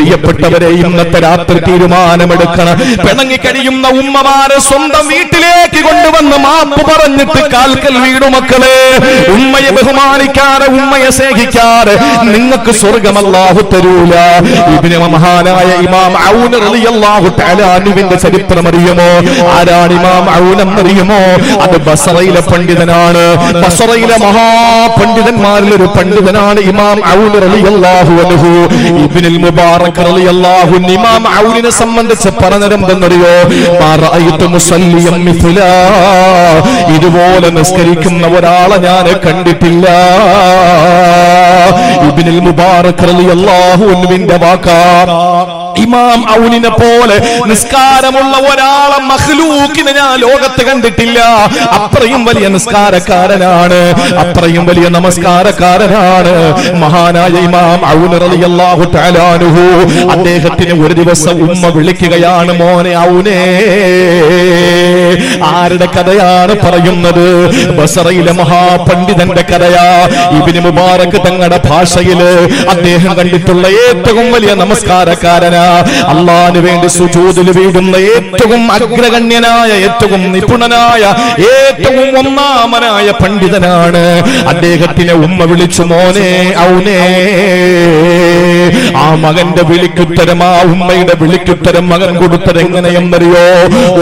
പ്രിയപ്പെട്ടവരെ, ഇന്നത്തെ രാത്രി തീരുമാനമെടുക്കണം. പിണങ്ങിക്കഴിയുന്ന ഉമ്മമാരെ സ്വന്തം വീട്ടിലേക്ക് കൊണ്ടുവന്ന് മാപ്പ് പറഞ്ഞിട്ട് കാൽക്കൽ വീടു മക്കളെ. ഉമ്മയെ ബഹുമാനിക്കാതെ, ഉമ്മയെ സ്നേഹിക്കാതെ നിങ്ങൾക്ക് സ്വർഗ്ഗം അല്ലാഹു തരൂല. ഇബ്നു മഹാനായ ഇമാം ഔൻ റളിയല്ലാഹു തആല അൻഹുവിന്റെ ചരിത്രം അറിയുമോ? ആരാണ് ഇമാം ഔൻ എന്നറിയുമോ? അത് ബസറയിലെ പണ്ഡിതനാണ്. ബസറയിലെ മഹാപണ്ഡിതന്മാരിൽ ഒരു പണ്ഡിതനാണ് ഇമാം ഔൻ റളിയല്ലാഹു അൻഹു. ഇബ്നുൽ മുബാറക് റളിയല്ലാഹു അൻഹു ഇമാം ഔനിനെ സംബന്ധിച്ച് പറഞ്ഞതെന്തെന്നറിയോ? മാ റഅയ്തു മുസല്ലിയൻ മിസ്ലാ, ഇതുപോലെ നിസ്കരിക്കുന്ന ഒരാളെ ഞാൻ കണ്ടിട്ടില്ല. ഇബ്നുൽ മുബാറക് റളിയല്ലാഹു അൻഹുവിന്റെ വാക്കാണ്. ഇമാം ഔനിനെ പോലെ നിസ്കാരമുള്ള ഒരാളെ മഖ്ലൂക്കിനെ ഞാൻ ലോകത്ത് കണ്ടിട്ടില്ല. അത്രയും വലിയ നിസ്കാരക്കാരനാണ്, അത്രയും വലിയ നമസ്കാരക്കാരനാണ് മഹാനായ ഇമാം ഔൻ റളിയല്ലാഹു തആല അൻഹു. അദ്ദേഹത്തിന് ഒരു ദിവസം ഉമ്മ വിളിക്കുകയാണ്, മോനെ ഔനേ. ആരുടെ കഥയാണ് പറയുന്നത്? ബസറയിലെ മഹാപണ്ഡിതന്റെ കഥയാ. ഇബ്നു മുബാറക് തങ്ങളുടെ ഭാഷയില് അദ്ദേഹം കണ്ടിട്ടുള്ള ഏറ്റവും വലിയ നമസ്കാരക്കാരനാ. അല്ലാഹുവിന് വേണ്ടി സുജൂദിൽ വീഴുന്ന ഏറ്റവും അഗ്രഗണ്യനായ, ഏറ്റവും നിപുണനായ, ഏറ്റവും ഒന്നാമനായ പണ്ഡിതനാണ്. അദ്ദേഹത്തിനെ ഉമ്മ വിളിച്ചു, മോനെ ഔനേ. ആ മകന്റെ വിളിക്കുത്തരം, ആ ഉമ്മയുടെ വിളിക്കുത്തരം മകൻ കൊടുത്തത് എങ്ങനെയെന്നറിയോ?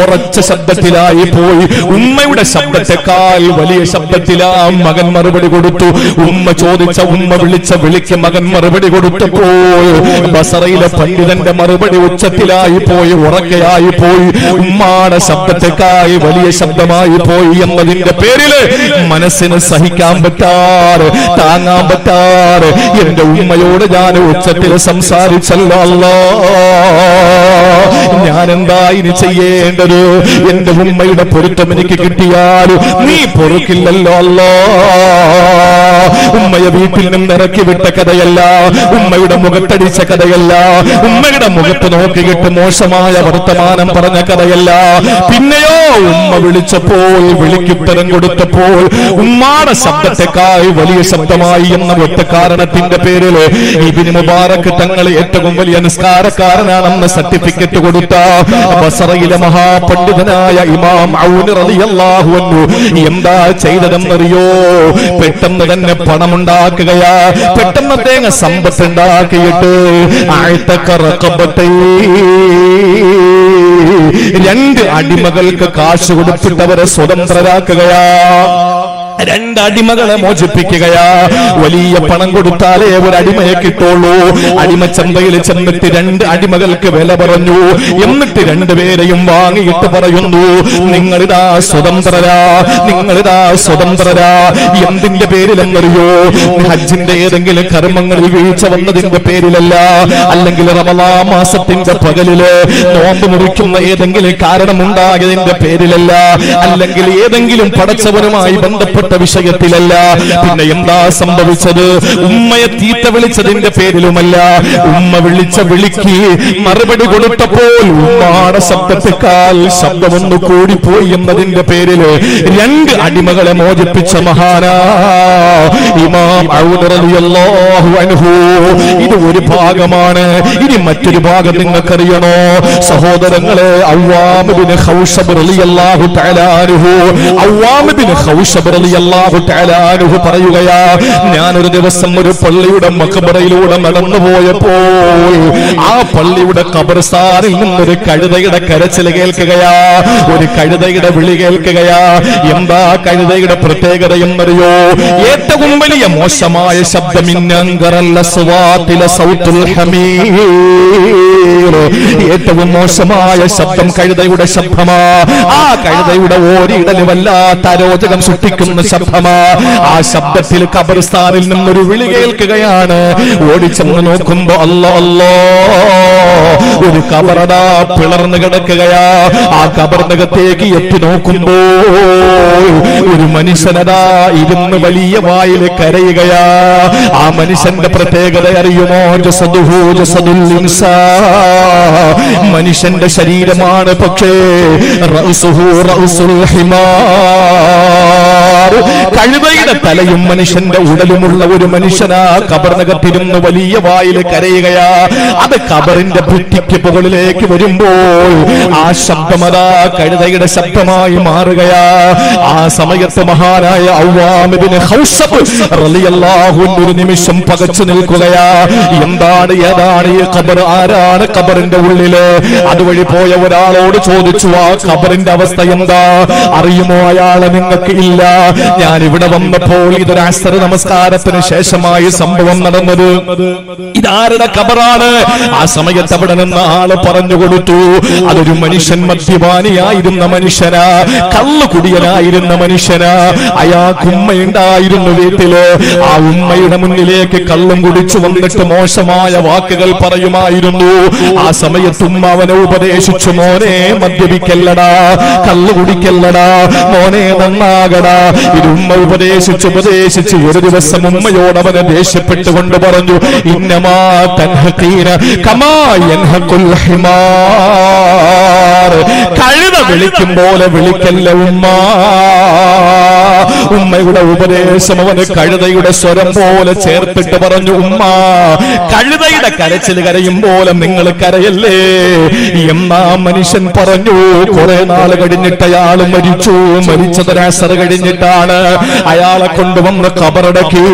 ഉറച്ച ശബ്ദത്തിലായി പോയി. ഉമ്മയുടെ ശബ്ദത്തെക്കാൾ വലിയ ശബ്ദത്തിലാ മകൻ മറുപടി കൊടുത്തു. ഉമ്മ ചോദിച്ച, ഉമ്മ വിളിച്ച വിളിക്ക് മകൻ മറുപടി കൊടുത്തപ്പോൾ ബസറയിലെ പണ്ഡിതന്റെ മറുപടി ഉച്ചത്തിലായി പോയി, ഉറക്കയായി പോയി, ഉമ്മാടെ ശബ്ദത്തെക്കായി വലിയ ശബ്ദമായി പോയി എന്നതിന്റെ പേരില് മനസ്സിന് സഹിക്കാൻ പറ്റാറ്, താങ്ങാൻ പറ്റാറ് എന്റെ ഉമ്മയോട് ഞാൻ ഉച്ചത്തിൽ സംസാരിച്ചല്ലോ. ഞാൻ എന്താ ഇനി ചെയ്യേണ്ടത്? എന്റെ ഉമ്മയുടെ പൊരുത്തം എനിക്ക് കിട്ടിയാലും നീ പൊറുക്കില്ലല്ലോ അല്ലോ. ഉമ്മയെ വീട്ടിൽ നിന്ന് ഇറക്കി വിട്ട കഥയല്ല, ഉമ്മയുടെ മുഖത്തടിച്ച കഥയല്ല, ഉമ്മയുടെ മുഖത്ത് നോക്കിയിട്ട് മോശമായ വർത്തമാനം പറഞ്ഞ കഥയല്ല. പിന്നെയോ ഉമ്മ വിളിച്ചപ്പോൾ, വിളിക്കുത്തരം കൊടുത്തപ്പോൾ ഉമ്മാടെ ശബ്ദത്തെക്കാൾ വലിയ ശബ്ദമായി എന്ന ഒറ്റ കാരണത്തിന്റെ പേരിൽ ഇബ്നു മുബാറക് തങ്ങൾ ഏറ്റവും വലിയ നിസ്കാരക്കാരനാണെന്ന് സർട്ടിഫിക്കറ്റ് കൊടുത്ത ബസറയിലെ മഹാപണ്ഡിതനായ ഇമാം ഔൻ റളിയല്ലാഹു അൻഹു എന്താ ചെയ്തതെന്നറിയോ? പെട്ടെന്ന് തന്നെ പണമുണ്ടാക്കുകയാ. പെട്ടെന്ന് അദ്ദേഹം സമ്പത്ത് ഉണ്ടാക്കിയിട്ട് രണ്ട് അടിമകൾക്ക് കാശ് കൊടുത്തിട്ട് അവരെ സ്വതന്ത്രരാക്കുകയാ. രണ്ട് അടിമകളെ മോചിപ്പിക്കുകയാ. വലിയ പണം കൊടുത്താലേ ഒരു അടിമയെ കിട്ടുള്ളൂ. അടിമച്ചന്തയിൽ ചെന്നിട്ട് രണ്ട് അടിമകൾക്ക് വില പറഞ്ഞു. എന്നിട്ട് രണ്ടുപേരെയും വാങ്ങിയിട്ട് പറയുന്നു, നിങ്ങളിതാ സ്വതന്ത്രരാ, നിങ്ങളിതാ സ്വതന്ത്രരാ. എന്തിന്റെ പേരിലെന്നറിയോ? ഹജ്ജിന്റെ ഏതെങ്കിലും കർമ്മങ്ങളിൽ വീഴ്ച വന്നതിന്റെ പേരിലല്ല, അല്ലെങ്കിൽ റമളാൻ മാസത്തിന്റെ പകലില് നോമ്പ് മുറിക്കുന്ന ഏതെങ്കിലും കാരണമുണ്ടായതിന്റെ പേരിലല്ല, അല്ലെങ്കിൽ ഏതെങ്കിലും പടച്ചവനുമായി ബന്ധപ്പെട്ട വിഷയത്തിലല്ല. പിന്നെ എന്താ സംഭവിച്ചത്? ഉമ്മയെ തീറ്റ വിളിച്ചതിന്റെ പേരിലുമല്ല. ഉമ്മ വിളിച്ച വിളിക്ക് മറുപടി കൊടുത്തപ്പോൾ ഉമ്മാടെ ശബ്ദത്തെക്കാൾ ശബ്ദമൊന്നു കൂടിപ്പോയി എന്നതിന്റെ പേരിൽ രണ്ട് അടിമകളെ മോചിപ്പിച്ച മഹാനാ ഇമാം ഔൻ റളിയല്ലാഹു അൻഹു. ഇത് ഒരു ഭാഗമാണ്. ഇനി മറ്റൊരു ഭാഗം നിങ്ങൾക്കറിയണോ സഹോദരങ്ങളെ? അവ്വാം ഇബ്നു ഖൗശബ് റളിയല്ലാഹു തആല അൻഹു, അവ്വാം ഇബ്നു ഖൗശബ് റളിയല്ലാഹു തആല അൻഹു പറയുകയാ, ഞാൻ ഒരു ദിവസം ഒരു പള്ളിയുടെ മഖബറയിലൂടെ നടന്നു പോയപ്പോൾ ആ പള്ളിയുടെ ഖബർസ്ഥാനിൽ നിന്നൊരു കഴുതയുടെ കരച്ചിൽ കേൾക്കുകയാ, ഒരു കഴുതയുടെ വിളി കേൾക്കുകയാ. എന്താ കഴുതയുടെ പ്രത്യേകത എന്നറിയോ? ഏറ്റവും വലിയ മോശമായ ശബ്ദം ഏറ്റവും മോശമായ ശബ്ദം കഴുതയുടെ ശബ്ദമാ. ആ കഴുതയുടെ ഓരിടല് വല്ലാത്ത അരോചകം സൃഷ്ടിക്കുന്ന ശബ്ദമാ. ആ ശബ്ദത്തിൽ ഖബർസ്ഥാനിൽ നിന്നൊരു വിളി കേൾക്കുകയാണ്. ഓടിച്ചെന്ന് നോക്കുമ്പോ അല്ലാ അല്ലാ, ഒരു ഖബറടാ പിളർന്നു കിടക്കുകയാ. ആ ഖബറിനകത്തേക്ക് എത്തി നോക്കുമ്പോ ഒരു മനുഷ്യനടാ ഇരുന്ന് വലിയ വായിൽ കരയുകയാ. ആ മനുഷ്യന്റെ പ്രത്യേകത അറിയുമോ? ജസദുഹു ജസദുൽ ഇൻസാൻ, മനുഷ്യന്റെ ശരീരമാണ്, പക്ഷേ റഅസുഹു റഅസുൽ ഹിമാർ, കഴുതയുടെ തലയും മനുഷ്യന്റെ ഉടലുമുള്ള ഒരു മനുഷ്യനാ ഖബറിനകത്തിരുന്ന് വലിയ വായിൽ കരയുകയാ. അത് ഖബർ ഖബറിന്റെ ഭിത്തിക്ക് മുകളിലേക്ക് വരുമ്പോൾ ആ ശബ്ദമതാ കഴുതയുടെ ശബ്ദമായി മാറുകയാ. ആ സമയത്ത് മഹാനായ അവ്വാം ഇബ്നു ഖൗസബ് റളിയല്ലാഹു അൻഹു ഒരു നിമിഷം പകച്ചു നിൽക്കുകയാ. എന്താണ് ഏതാണ് ഈ ഖബർ? ആരാണ് ഖബറിന്റെ ഉള്ളില്? അതുവഴി പോയ ഒരാളോട് ചോദിച്ചു, ആ ഖബറിന്റെ അവസ്ഥ എന്താ അറിയുമോ? അയാളെ നിങ്ങൾക്ക് ഇല്ല. ഞാൻ ഇവിടെ വന്നപ്പോൾ ഇതൊരു അസ്ർ നമസ്കാരത്തിന് ശേഷമായി സംഭവം നടന്നത്. ഇതാരുടെ ഖബറാണ്? ആ സമയത്ത് അവിടെ നിന്ന് ആള് പറഞ്ഞു കൊടുത്തു, അതൊരു മനുഷ്യൻ, മദ്യപാനിയായിരുന്ന മനുഷ്യനാ, കള്ളുകുടിയനായിരുന്ന മനുഷ്യനാ. അയാൾക്ക് ഉമ്മയുണ്ടായിരുന്നു വീട്ടില്. ആ ഉമ്മയുടെ മുന്നിലേക്ക് കള്ളും കുടിച്ചു വന്നിട്ട് മോശമായ വാക്കുകൾ പറയുമായിരുന്നു. ആ സമയത്ത് ഉമ്മ അവനെ ഉപദേശിച്ചു, മോനെ മദ്യപിക്കല്ലടാ, കള്ളു കുടിക്കല്ലടാ, മോനെ നന്നാകടാ. ഇത് ഉമ്മ ഉപദേശിച്ച് ഒരു ദിവസം ഉമ്മയോട് അവനെ ദേഷ്യപ്പെട്ടുകൊണ്ട് പറഞ്ഞു, ഇന്നമാ തൻഹഖീന കമാ യൻഹഖുൽ ഹിമാർ. കഴുത വിളിക്കും പോലെ വിളിക്കല്ല ഉമ്മ. ഉമ്മയുടെ ഉപദേശം അവന് കഴുതയുടെ സ്വരം പോലെ ചേർത്തിട്ട് പറഞ്ഞു, ഉമ്മ കഴുതയുടെ കരച്ചിൽ കരയും പോലെ നിങ്ങൾ കരയല്ലേ. എന്നാ മനുഷ്യൻ പറഞ്ഞു. കുറെ നാൾ കഴിഞ്ഞിട്ട് അയാൾ മരിച്ചു. മരിച്ചതൊരു അസർ കഴിഞ്ഞിട്ടാണ്. അയാളെ കൊണ്ടുവന്ന് ഖബറടക്കി.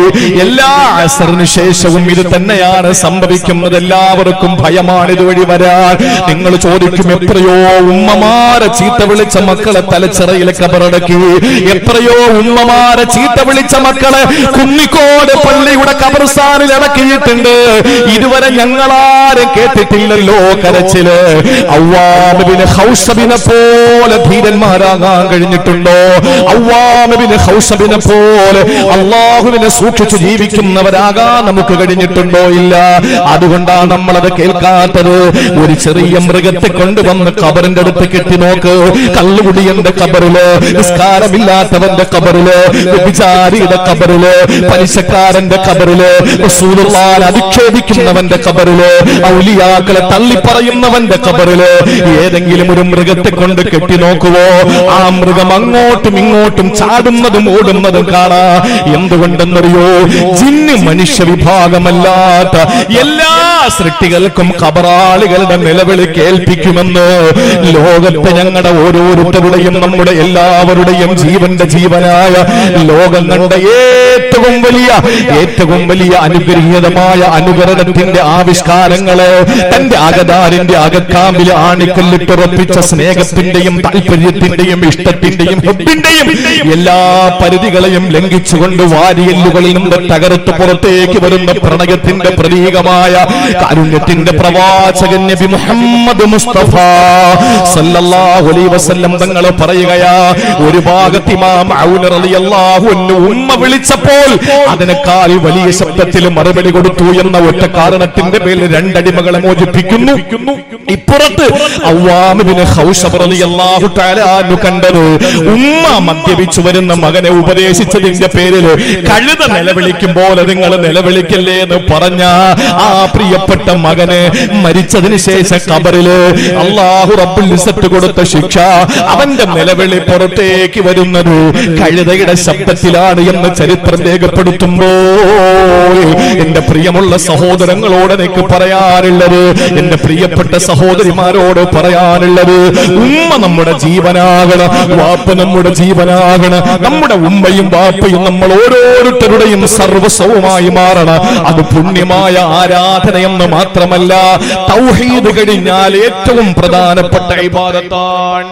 എല്ലാ അസറിന് ശേഷവും ഇത് തന്നെയാണ് സംഭവിക്കുന്നത്. എല്ലാവർക്കും ഭയമാണ് ഇതുവഴി വരാൻ. നിങ്ങൾ ചോദിക്കും, എത്രയോ ഉമ്മമാരെ ചീത്ത വിളിച്ച മക്കളെ തലച്ചിറയിലെ ഖബറടക്കി, എത്രയോ ഉമ്മമാരെ ചീത്ത വിളിച്ച മക്കളെ കുന്നിക്കോട് പള്ളിയുടെ ഖബർസ്ഥാനിൽ ഇറക്കിയിട്ടുണ്ട്. ഇതുവരെ ഞങ്ങളാരും കേട്ടിട്ടില്ലല്ലോ കരച്ചില്. അവ്വാം ഇബ്നു ഖൗസബിനെ പോലെ ധീരന്മാരാകാൻ കഴിഞ്ഞിട്ടുണ്ടോ? അവ്വാം ഇബ്നു ഖൗസബിനെ പോലെ അല്ലാഹുവിനെ സൂക്ഷിച്ചു ജീവിക്കുന്നവരാകാൻ നമുക്ക് കഴിഞ്ഞിട്ടുണ്ടോ? ഇല്ല. അതുകൊണ്ടാണ് നമ്മളത് കേൾക്കാത്തത്. ഒരു ചെറിയ മൃഗത്തെ കൊണ്ടുവന്ന് ഖബറിന്റെ അടുത്ത് കെട്ടി നോക്ക്. കള്ളുകുടിയന്റെ ഖബറില്, നിസ്കാരമില്ലാത്തവന്റെ ഖബറില്, വ്യഭിചാരിയുടെ ഖബറില്, പലിശക്കാരന്റെ ഖബറില്, റസൂലുള്ളാഹിനെ അധിക്ഷേപിക്കുന്നവന്റെ ഖബറില്, ഔലിയാക്കളെ തള്ളിപ്പറയുന്നവന്റെ ഖബറില് ഏതെങ്കിലും ഒരു മൃഗത്തെ കൊണ്ട് കെട്ടി നോക്കുവോ? ആ മൃഗം അങ്ങോട്ടും ഇങ്ങോട്ടും ചാടുന്നതും ഓടുന്നതും കാണാ. എന്തുകൊണ്ടെന്നറിയോ? ജിന്ന് മനുഷ്യ വിഭാഗമല്ലാത്ത എല്ലാ സൃഷ്ടികൾക്കും ഖബറാളികളുടെ നിലവിളി കേൾപ്പിക്കുമെന്ന് ലോകത്തെ ഞങ്ങളുടെ ഓരോരുത്തരുടെയും നമ്മുടെ എല്ലാവരുടെയും ജീവന്റെ ജീവനായ ലോകം കണ്ട ഏറ്റവും വലിയ അനുഗ്രഹീതമായ അനുകരണത്തിന്റെ ആവിഷ്കാരങ്ങളെ തന്റെ അകതാരിന്റെ അകക്കാമ്പിൽ ആണിക്കല്ലിട്ടുറപ്പിച്ച സ്നേഹത്തിന്റെയും താല്പര്യത്തിന്റെയും ഇഷ്ടത്തിന്റെയും ഹുബിന്റെയും എല്ലാ പരിധികളെയും ലംഘിച്ചുകൊണ്ട് വാരിയല്ലുകളിൽ നിന്ന് തകർത്ത് പുറത്തേക്ക് വരുന്ന പ്രണയത്തിന്റെ പ്രതീകമായ കാരുണ്യത്തിന്റെ പ്രവാചകൻ നബി മുഹമ്മദ് മുസ്തഫ സല്ലല്ലാഹു അലൈഹി വസല്ലം തങ്ങൾ പറയുകയാ, ഒരു ഭാഗത്ത് ഇമാം ഔൻ റളിയല്ലാഹു അൻഹു ഉമ്മ വിളിച്ചപ്പോൾ അതിനേക്കാൾ വലിയ ശബ്ദത്തിൽ മറുപടി കൊടുത്തു എന്ന ഒറ്റ കാരണത്തിന്റെ പേരിൽ രണ്ടടിമകളെ മോചിപ്പിക്കുന്നു. ഇപ്പുറത്ത് അവ്വാം ഇബ്നു ഖൗസബ് റളിയല്ലാഹു തആല അൻഹു കണ്ടത് ഉമ്മ മദ്യപിച്ചു വരുന്ന മകനെ ഉപദേശിച്ചതിന്റെ പേരിൽ കഴുത നിലവിളിക്കുമ്പോൾ നിങ്ങൾ നിലവിളിക്കല്ലേ എന്ന് പറഞ്ഞ ആ പ്രിയപ്പെട്ട മകന് മരിച്ചതിന് ശേഷം ഖബറില് അല്ലാഹു റബ്ബുൽ ഇസ്സത്ത് കൊടുത്ത ശിക്ഷ, അവന്റെ നിലവിളി പുറത്തേക്ക് വരുന്നത് കഴുതയുടെ ശബ്ദത്തിലാണ് എന്ന് ചരിത്രം രേഖപ്പെടുത്തുമ്പോൾ എന്റെ പ്രിയമുള്ള സഹോദരങ്ങളോട് എനിക്ക് പറയാനുള്ളത്, എന്റെ പ്രിയപ്പെട്ട സഹോദരിമാരോട് പറയാനുള്ളത്, ഉമ്മ നമ്മുടെ ജീവനാകണം, വാപ്പ നമ്മുടെ ജീവനാകണം. നമ്മുടെ ഉമ്മയും വാപ്പയും നമ്മൾ ഓരോരുത്തരുടെയും സർവസ്വവുമായി മാറണം. അത് പുണ്യമായ ആരാധനയെന്ന് മാത്രമല്ല, തൗഹീദ് കഴിഞ്ഞാൽ ഏറ്റവും പ്രധാനപ്പെട്ട ഇബാദത്താണ്.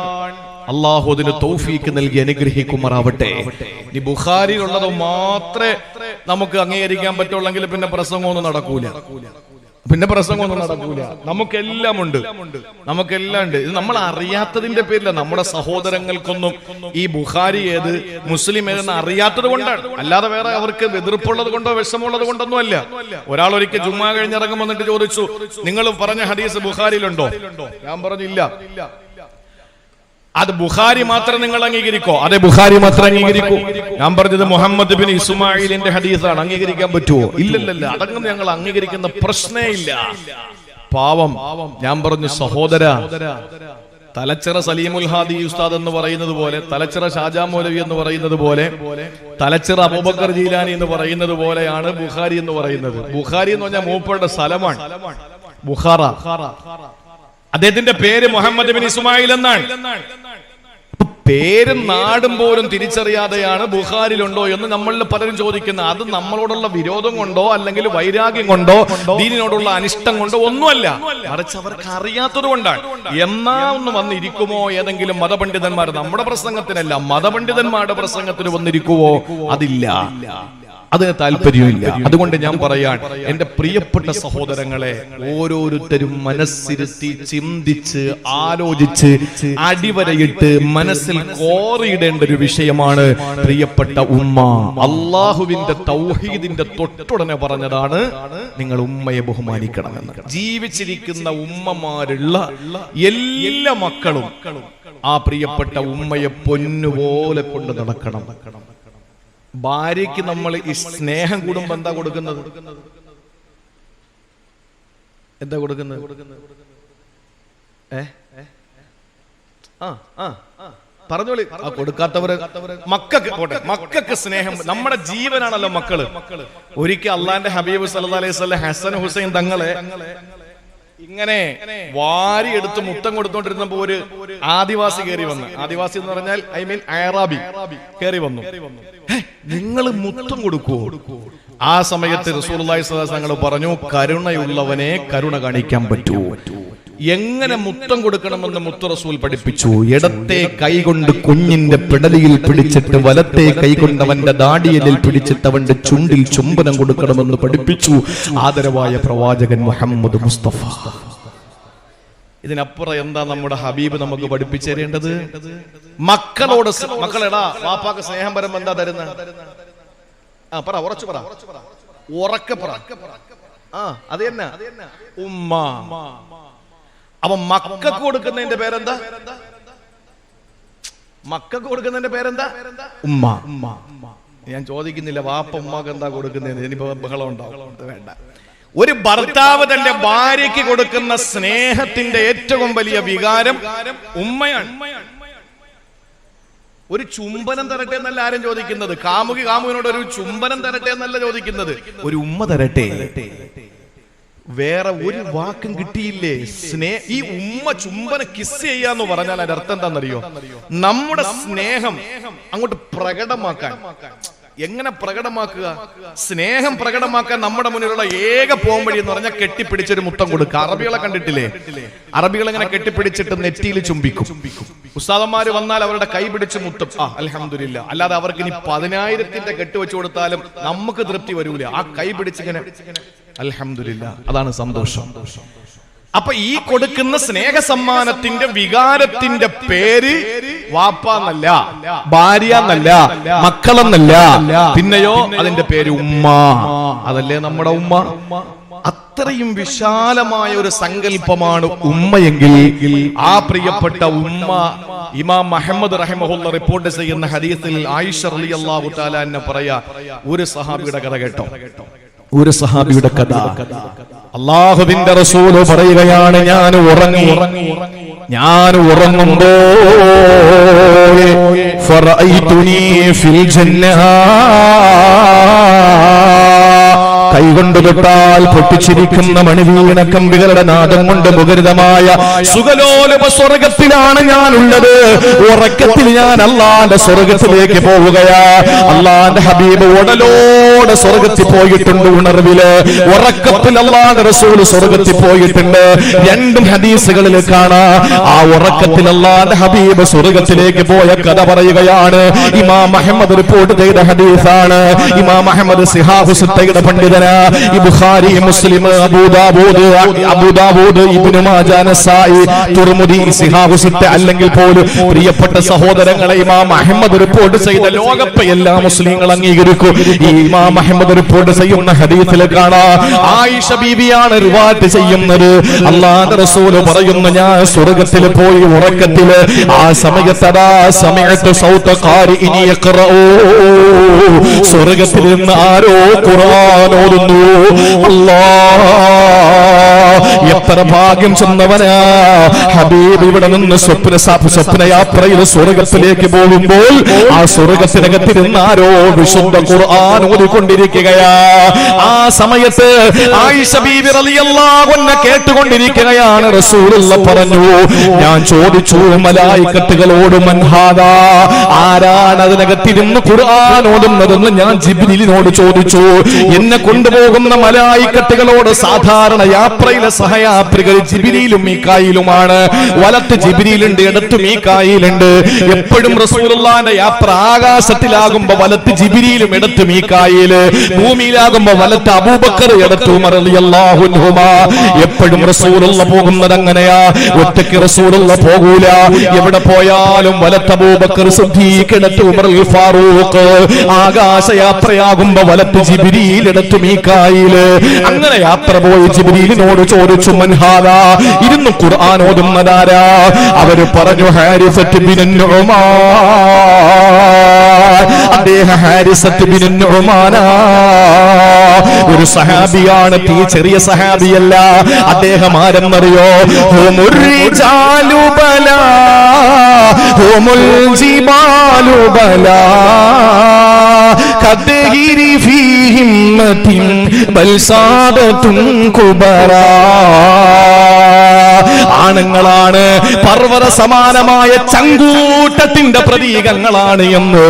അല്ലാഹു അതിന് തൗഫീക്ക് നൽകി അനുഗ്രഹിക്കുമാറാവട്ടെ. ഈ ബുഖാരിയിലുള്ളത് മാത്രമേ നമുക്ക് അംഗീകരിക്കാൻ പറ്റുള്ളെങ്കിൽ പിന്നെ പ്രസംഗമൊന്നും നടക്കൂല. നമുക്കെല്ലാം ഉണ്ട്. ഇത് നമ്മൾ അറിയാത്തതിന്റെ പേരില്ല. നമ്മുടെ സഹോദരങ്ങൾക്കൊന്നും ഈ ബുഖാരി ഏത് മുസ്ലിം ഏതെന്ന് അറിയാത്തത് കൊണ്ടാണ്, അല്ലാതെ വേറെ അവർക്ക് എതിർപ്പുള്ളത് കൊണ്ടോ വിഷമമുള്ളത് കൊണ്ടൊന്നും അല്ല. ഒരാൾ ഒരിക്കൽ ജുമ്മാ കഴിഞ്ഞിറങ്ങും വന്നിട്ട് ചോദിച്ചു, നിങ്ങൾ പറഞ്ഞ ഹദീസ് ബുഖാരിയിലുണ്ടോ? ഞാൻ പറഞ്ഞു ഇല്ല. അത് ബുഖാരി മാത്രം നിങ്ങൾ അംഗീകരിക്കോ? അതെ, ബുഖാരി മാത്രം അംഗീകരിക്കൂ. ഞാൻ പറഞ്ഞത് മുഹമ്മദ് ബിൻ ഇസ്മായിലിന്റെ ഹദീസാണ്, അംഗീകരിക്കാൻ പറ്റുമോ? ഇല്ലല്ല, അടങ്ങുന്ന ഞങ്ങൾ അംഗീകരിക്കുന്ന പ്രശ്നേ ഇല്ല. പാവം. ഞാൻ പറഞ്ഞു, സഹോദര, തലച്ചിറ സലീമുൽ ഹാദി ഉസ്താദ് എന്ന് പറയുന്നത് പോലെ, തലച്ചിറ ഷാജാ മൗലവി എന്ന് പറയുന്നത് പോലെ, തലച്ചിറ അബൂബക്കർ ജീലാനി എന്ന് പറയുന്നത് പോലെയാണ് ബുഖാരി എന്ന് പറയുന്നത്. ബുഖാരി എന്ന് പറഞ്ഞാൽ മൂപ്പരുടെ സ്ഥലമാണ്. ബുഖാറ. അദ്ദേഹത്തിന്റെ പേര് മുഹമ്മദ് ബിൻ ഇസ്മായിൽ എന്നാണ്. പേരും നാടും പോലും തിരിച്ചറിയാതെയാണ് ബുഖാരിലുണ്ടോ എന്ന് നമ്മളിൽ പലരും ചോദിക്കുന്നത്. അത് നമ്മളോടുള്ള വിരോധം കൊണ്ടോ അല്ലെങ്കിൽ വൈരാഗ്യം കൊണ്ടോ ദീനിനോടുള്ള അനിഷ്ടം കൊണ്ടോ ഒന്നുമല്ല, മറിച്ച് അവർക്ക് അറിയാത്തത് കൊണ്ടാണ്. എന്നാ ഒന്ന് വന്നിരിക്കുമോ ഏതെങ്കിലും മതപണ്ഡിതന്മാർ? നമ്മുടെ പ്രസംഗത്തിനല്ല, മതപണ്ഡിതന്മാരുടെ പ്രസംഗത്തിന് വന്നിരിക്കുവോ? അതില്ല, അതിന് താല്പര്യമില്ല. അതുകൊണ്ട് ഞാൻ പറയാൻ, എന്റെ പ്രിയപ്പെട്ട സഹോദരങ്ങളെ, ഓരോരുത്തരും മനസ്സിരുത്തി ചിന്തിച്ച് ആലോചിച്ച് അടിവരയിട്ട് മനസ്സിൽ കോറിയിടേണ്ട ഒരു വിഷയമാണ് പ്രിയപ്പെട്ട ഉമ്മ. അള്ളാഹുവിന്റെ തൗഹീദിന്റെ തൊട്ടുടനെ പറഞ്ഞതാണ് നിങ്ങൾ ഉമ്മയെ ബഹുമാനിക്കണമെന്ന്. ജീവിച്ചിരിക്കുന്ന ഉമ്മമാരുള്ള എല്ലാ മക്കളും ആ പ്രിയപ്പെട്ട ഉമ്മയെ പൊന്നുപോലെ കൊണ്ട് നടക്കണം. ഭാര്യയ്ക്ക് നമ്മൾ ഈ സ്നേഹം കൂടുമ്പോ എന്താ കൊടുക്കുന്നത്? പറഞ്ഞോളി. കൊടുക്കാത്തവര് മക്കൾക്ക് സ്നേഹം നമ്മുടെ ജീവനാണല്ലോ മക്കള്. ഒരിക്കൽ അള്ളാന്റെ ഹബീബ് സല്ലല്ലാഹു അലൈഹി വസല്ലം ഹസൻ ഹുസൈൻ തങ്ങളെ ഇങ്ങനെ വാരി എടുത്ത് മുത്തം കൊടുത്തോണ്ടിരുന്നപ്പോ ഒരു ആദിവാസി കയറി വന്നു. ആദിവാസി എന്ന് പറഞ്ഞാൽ അറാബി കയറി വന്നു. നിങ്ങൾ മുത്തം കൊടുക്കുവോ? ആ സമയത്ത് റസൂലുള്ളാഹി സ്വല്ലല്ലാഹു അലൈഹി വസല്ലം പറഞ്ഞു, കരുണയുള്ളവനെ കരുണ കാണിക്കാൻ പറ്റൂ. എങ്ങനെ മുത്തം കൊടുക്കണമെന്ന് മുത്ത് റസൂൽ പഠിപ്പിച്ചു. ഇടത്തെ കൈകൊണ്ട് കുഞ്ഞിന്റെ പിടലിയിൽ പിടിച്ചിട്ട് വലത്തെ കൈകൊണ്ടവന്റെ ദാടിയലിൽ പിടിച്ചിട്ട് അവന്റെ ചുണ്ടിൽ ചുംബനം കൊടുക്കണമെന്ന് പഠിപ്പിച്ചു ആദരവായ പ്രവാചകൻ മുഹമ്മദ് മുസ്തഫ. ഇതിനപ്പുറം എന്താ നമ്മുടെ ഹബീബ് നമുക്ക് പഠിപ്പിച്ചു തരേണ്ടത്? മക്കളോട്, മക്കളെടാ വാപ്പാക്ക് സ്നേഹം വരുമ്പോ എന്താ തരുന്ന? പറ, ഉറച്ചു പറ, ഉറക്കെ പറ. അത് തന്നെ ഉമ്മ. അപ്പൊ മക്കൾക്ക് കൊടുക്കുന്നതിന്റെ പേരെന്താ? മക്കൾക്ക് കൊടുക്കുന്നതിന്റെ പേരെന്താ? ഉമ്മ. ഞാൻ ചോദിക്കുന്നില്ല വാപ്പ ഉമ്മക്ക് എന്താ കൊടുക്കുന്നതെന്ന്, ഇനിയിപ്പോ ബഹളം ഉണ്ടാവും, വേണ്ട. ഒരു ഭർത്താവ് തന്റെ ഭാര്യയ്ക്ക് കൊടുക്കുന്ന സ്നേഹത്തിന്റെ ഏറ്റവും വലിയ വികാരം ഉമ്മയാണ്. ഒരു ചുംബനം തരട്ടെ എന്നല്ല ആരും ചോദിക്കുന്നത്. കാമുകിനോട് ഒരു ചുംബനം തരട്ടെ എന്നല്ല ചോദിക്കുന്നത്, ഒരു ഉമ്മ തരട്ടെ. വേറെ ഒരു വാക്കും കിട്ടിയില്ലേ? ഈ ഉമ്മ ചുംബനം കിസ് ചെയ്യാന്ന് പറഞ്ഞാൽ അതിന്റെ അർത്ഥം എന്താണെന്നറിയോ? നമ്മുടെ സ്നേഹം അങ്ങോട്ട് പ്രകടമാക്കാൻ. എങ്ങനെ പ്രകടമാക്കുക? സ്നേഹം പ്രകടമാക്കാൻ നമ്മുടെ മുന്നിലുള്ള ഏക പോംവഴി എന്ന് പറഞ്ഞാൽ കെട്ടിപ്പിടിച്ചൊരു മുത്തം കൊടുക്കുക. അറബികളെ കണ്ടിട്ടില്ലേ? അറബികൾ ഇങ്ങനെ കെട്ടിപ്പിടിച്ചിട്ട് നെറ്റിയിൽ ചുംബിക്കും. ഉസ്താദന്മാര് വന്നാൽ അവരുടെ കൈ പിടിച്ച് മുത്തും. അൽഹംദുലില്ലാ. അല്ലാതെ അവർക്ക് ഇനി 10,000ന്റെ കെട്ട് വെച്ചു കൊടുത്താലും നമുക്ക് തൃപ്തി വരൂല. ആ കൈ പിടിച്ചിങ്ങനെ അൽഹംദുലില്ലാ, അതാണ് സന്തോഷം. അപ്പൊ ഈ കൊടുക്കുന്ന സ്നേഹ സമ്മാനത്തിന്റെ വികാരത്തിന്റെ പേര് വാപ്പ എന്നല്ല, ഭാര്യ എന്നല്ല, മക്കളെന്നല്ല, പിന്നെയോ അതിന്റെ പേര് ഉമ്മ. അതല്ലേ നമ്മുടെ ഉമ്മ? അത്രയും വിശാലമായ ഒരു സങ്കല്പമാണ് ഉമ്മയെങ്കിൽ ആ പ്രിയപ്പെട്ട ഉമ്മ ഇമാം മുഹമ്മദ് റഹിമഹുല്ലാ റിപ്പോർട്ട് ചെയ്യുന്ന ഹദീസിൽ ആയിഷ റളിയല്ലാഹു തആല അൻഹ പറയാ, ഒരു സഹാബിയുടെ കഥ കേട്ടോ. ഒരു സഹാബിയുടെ കഥ. അല്ലാഹുവിന്റെ റസൂൽ പറയുകയാണ്, ഞാൻ ഉറങ്ങുമ്പോൾ ഫറഅയ്തുനി ഫിൽ ജന്നഹ, കൈകൊണ്ട് തൊട്ടാൽ പൊട്ടിച്ചിരിക്കുന്ന മണിവീണ കമ്പികളുടെ നാദം കൊണ്ട് മുഖരിതമായ സുഖലോലഭ സ്വർഗത്തിലാണ് ഞാനുള്ളത്. ഉറക്കത്തിൽ ഞാൻ അള്ളാന്റെ സ്വർഗത്തിലേക്ക് പോവുകയാ. അള്ളാന്റെ ഹബീബ് ഉടലോടെ സ്വർഗത്തിൽ പോയിട്ടുണ്ട്. ഉണർവില് ഉറക്കത്തിൽ അള്ളാന്റെ റസൂൽ സ്വർഗത്തിൽ പോയിട്ടുണ്ട്. രണ്ടും ഹദീസുകളിൽ കാണാം. ആ ഉറക്കത്തിൽ അള്ളാന്റെ ഹബീബ് സ്വർഗത്തിലേക്ക് പോയ കഥ പറയുകയാണ്. ഇമാം മുഹമ്മദ് റിപ്പോർട്ട് ചെയ്ത ഹദീസാണ്. ഇമാം മുഹമ്മദ് സിഹാഹു സിത്തയുടെ പണ്ഡിതൻ. ബുഖാരി, മുസ്ലിം, അബൂദാവൂദ്, ഇബ്നു മാജാ, നസായി, തുർമുദി, സിഹാഹു സിത്ത അല്ലെങ്കിൽ പോലും പ്രിയപ്പെട്ട സഹോദരങ്ങളെ ഇമാം അഹ്മദ് റിപ്പോർട്ട് ചെയ്ത ലോകത്തെ എല്ലാ മുസ്ലിങ്ങൾ അംഗീകരിക്കും. ഈ ഇമാം അഹ്മദ് റിപ്പോർട്ട് ചെയ്യുന്ന ഹദീസിൽ കാണാം, ആയിഷ ബീവിയാണ് റിവായത്ത് ചെയ്യുന്നത്. അല്ലാഹുവിന്റെ റസൂൽ പറയുന്നു, ഞാൻ സ്വർഗ്ഗത്തിൽ പോയി ഉറക്കത്തില് ആ സമയത്തതാ സമയത്ത് സൗത ഖാരിഇനി യഖറഊ, സ്വർഗ്ഗത്തിൽ നിന്ന് ആരോ ഖുർആൻ ഓതുന്നു. അല്ലാഹ് എത്ര ഭാഗ്യം ചെന്നവനാ ഹബീബ്. ഇവിടെ നിന്ന് സ്വപ്നയാത്രയിൽ സ്വർഗത്തിലേക്ക് പോകുമ്പോൾ ആ സ്വർഗത്തിനകത്തിരുന്ന് ആരോ വിശുദ്ധ ഖുർആൻ ഓതിക്കൊണ്ടിരിക്കുകയാ. ആ സമയത്ത് ആയിഷ ബീബി റളിയല്ലാഹു അൻഹ കേട്ടുകൊണ്ടിരിക്കുകയാണ്. റസൂലുള്ളാഹി പറഞ്ഞു, ഞാൻ ചോദിച്ചു മലായികത്തുകളോട്, മൻ ഹാദാ, ആരാണ് അതിനകത്തിരുന്ന് ഖുർആൻ ഓതുന്നതെന്ന് ഞാൻ ജിബ്രീലിനോട് ചോദിച്ചു. എന്നെ കൊണ്ടുപോകുന്ന മലായികത്തുകളോട് സാധാരണ യാത്രയിലെ സഹയാത്രികൾ ജിബ്രീലും മീകായിലുമാണ്. വലത്ത് ജിബ്രീലുണ്ട്, ഇടത്ത് മീകായിലുണ്ട്. എപ്പോഴും റസൂലുള്ളാഹിന്റെ യാത്ര ആകാശത്തിലാകുമ്പോ വലത്ത് ജിബ്രീലും ഇടത്ത് മീകായില്, ഭൂമിയിലാകുമ്പോ വലത്ത് അബൂബക്കർ ഇടത്ത് ഉമർ റളിയല്ലാഹു അൻഹുമാ. എപ്പോഴും റസൂലുള്ളാഹി പോകുന്നത് അങ്ങനെയാ. ഒറ്റയ്ക്ക് റസൂലുള്ളാഹി പോകൂല. എവിടെ പോയാലും വലത്ത് അബൂബക്കർ സിദ്ദീഖ്, ഇടത്ത് ഉമർ ഫാറൂഖ്. ആകാശയാത്രയാകുമ്പോ വലത്ത് ജിബ്രീൽ, ഇടത്ത് മീകായില്. അങ്ങനെ യാത്ര പോയി ജിബ്രീലിനോട് ചോദിച്ചു, മൻ ഹാദാ, ഇരുന്ന് ഖുർആൻ ഓതുന്നതാരാ? അവര് പറഞ്ഞു, ഹാരിസത്ത് ബിൻ നുഅ്മാൻ. അദ്ദേഹം ഹാരിസത്ത് ബിൻ നുഅ്മാന, ഒരു സഹാബിയാണ്. ചെറിയ സഹാബിയല്ല. അദ്ദേഹം ആരെന്നറിയോ? ഹുമുർ റിജാലു ബലാ ഹുമുൽ ജിബാലു ബലാ കദ്ഹിരി ഫീ ഹിമ്മത്തിൻ ബൽ സാദത്തുൻ കുബറാ. ആണുങ്ങളാണ്, പർവ്വത സമാനമായ ചങ്കൂട്ടത്തിന്റെ പ്രതീകങ്ങളാണ് എന്ന്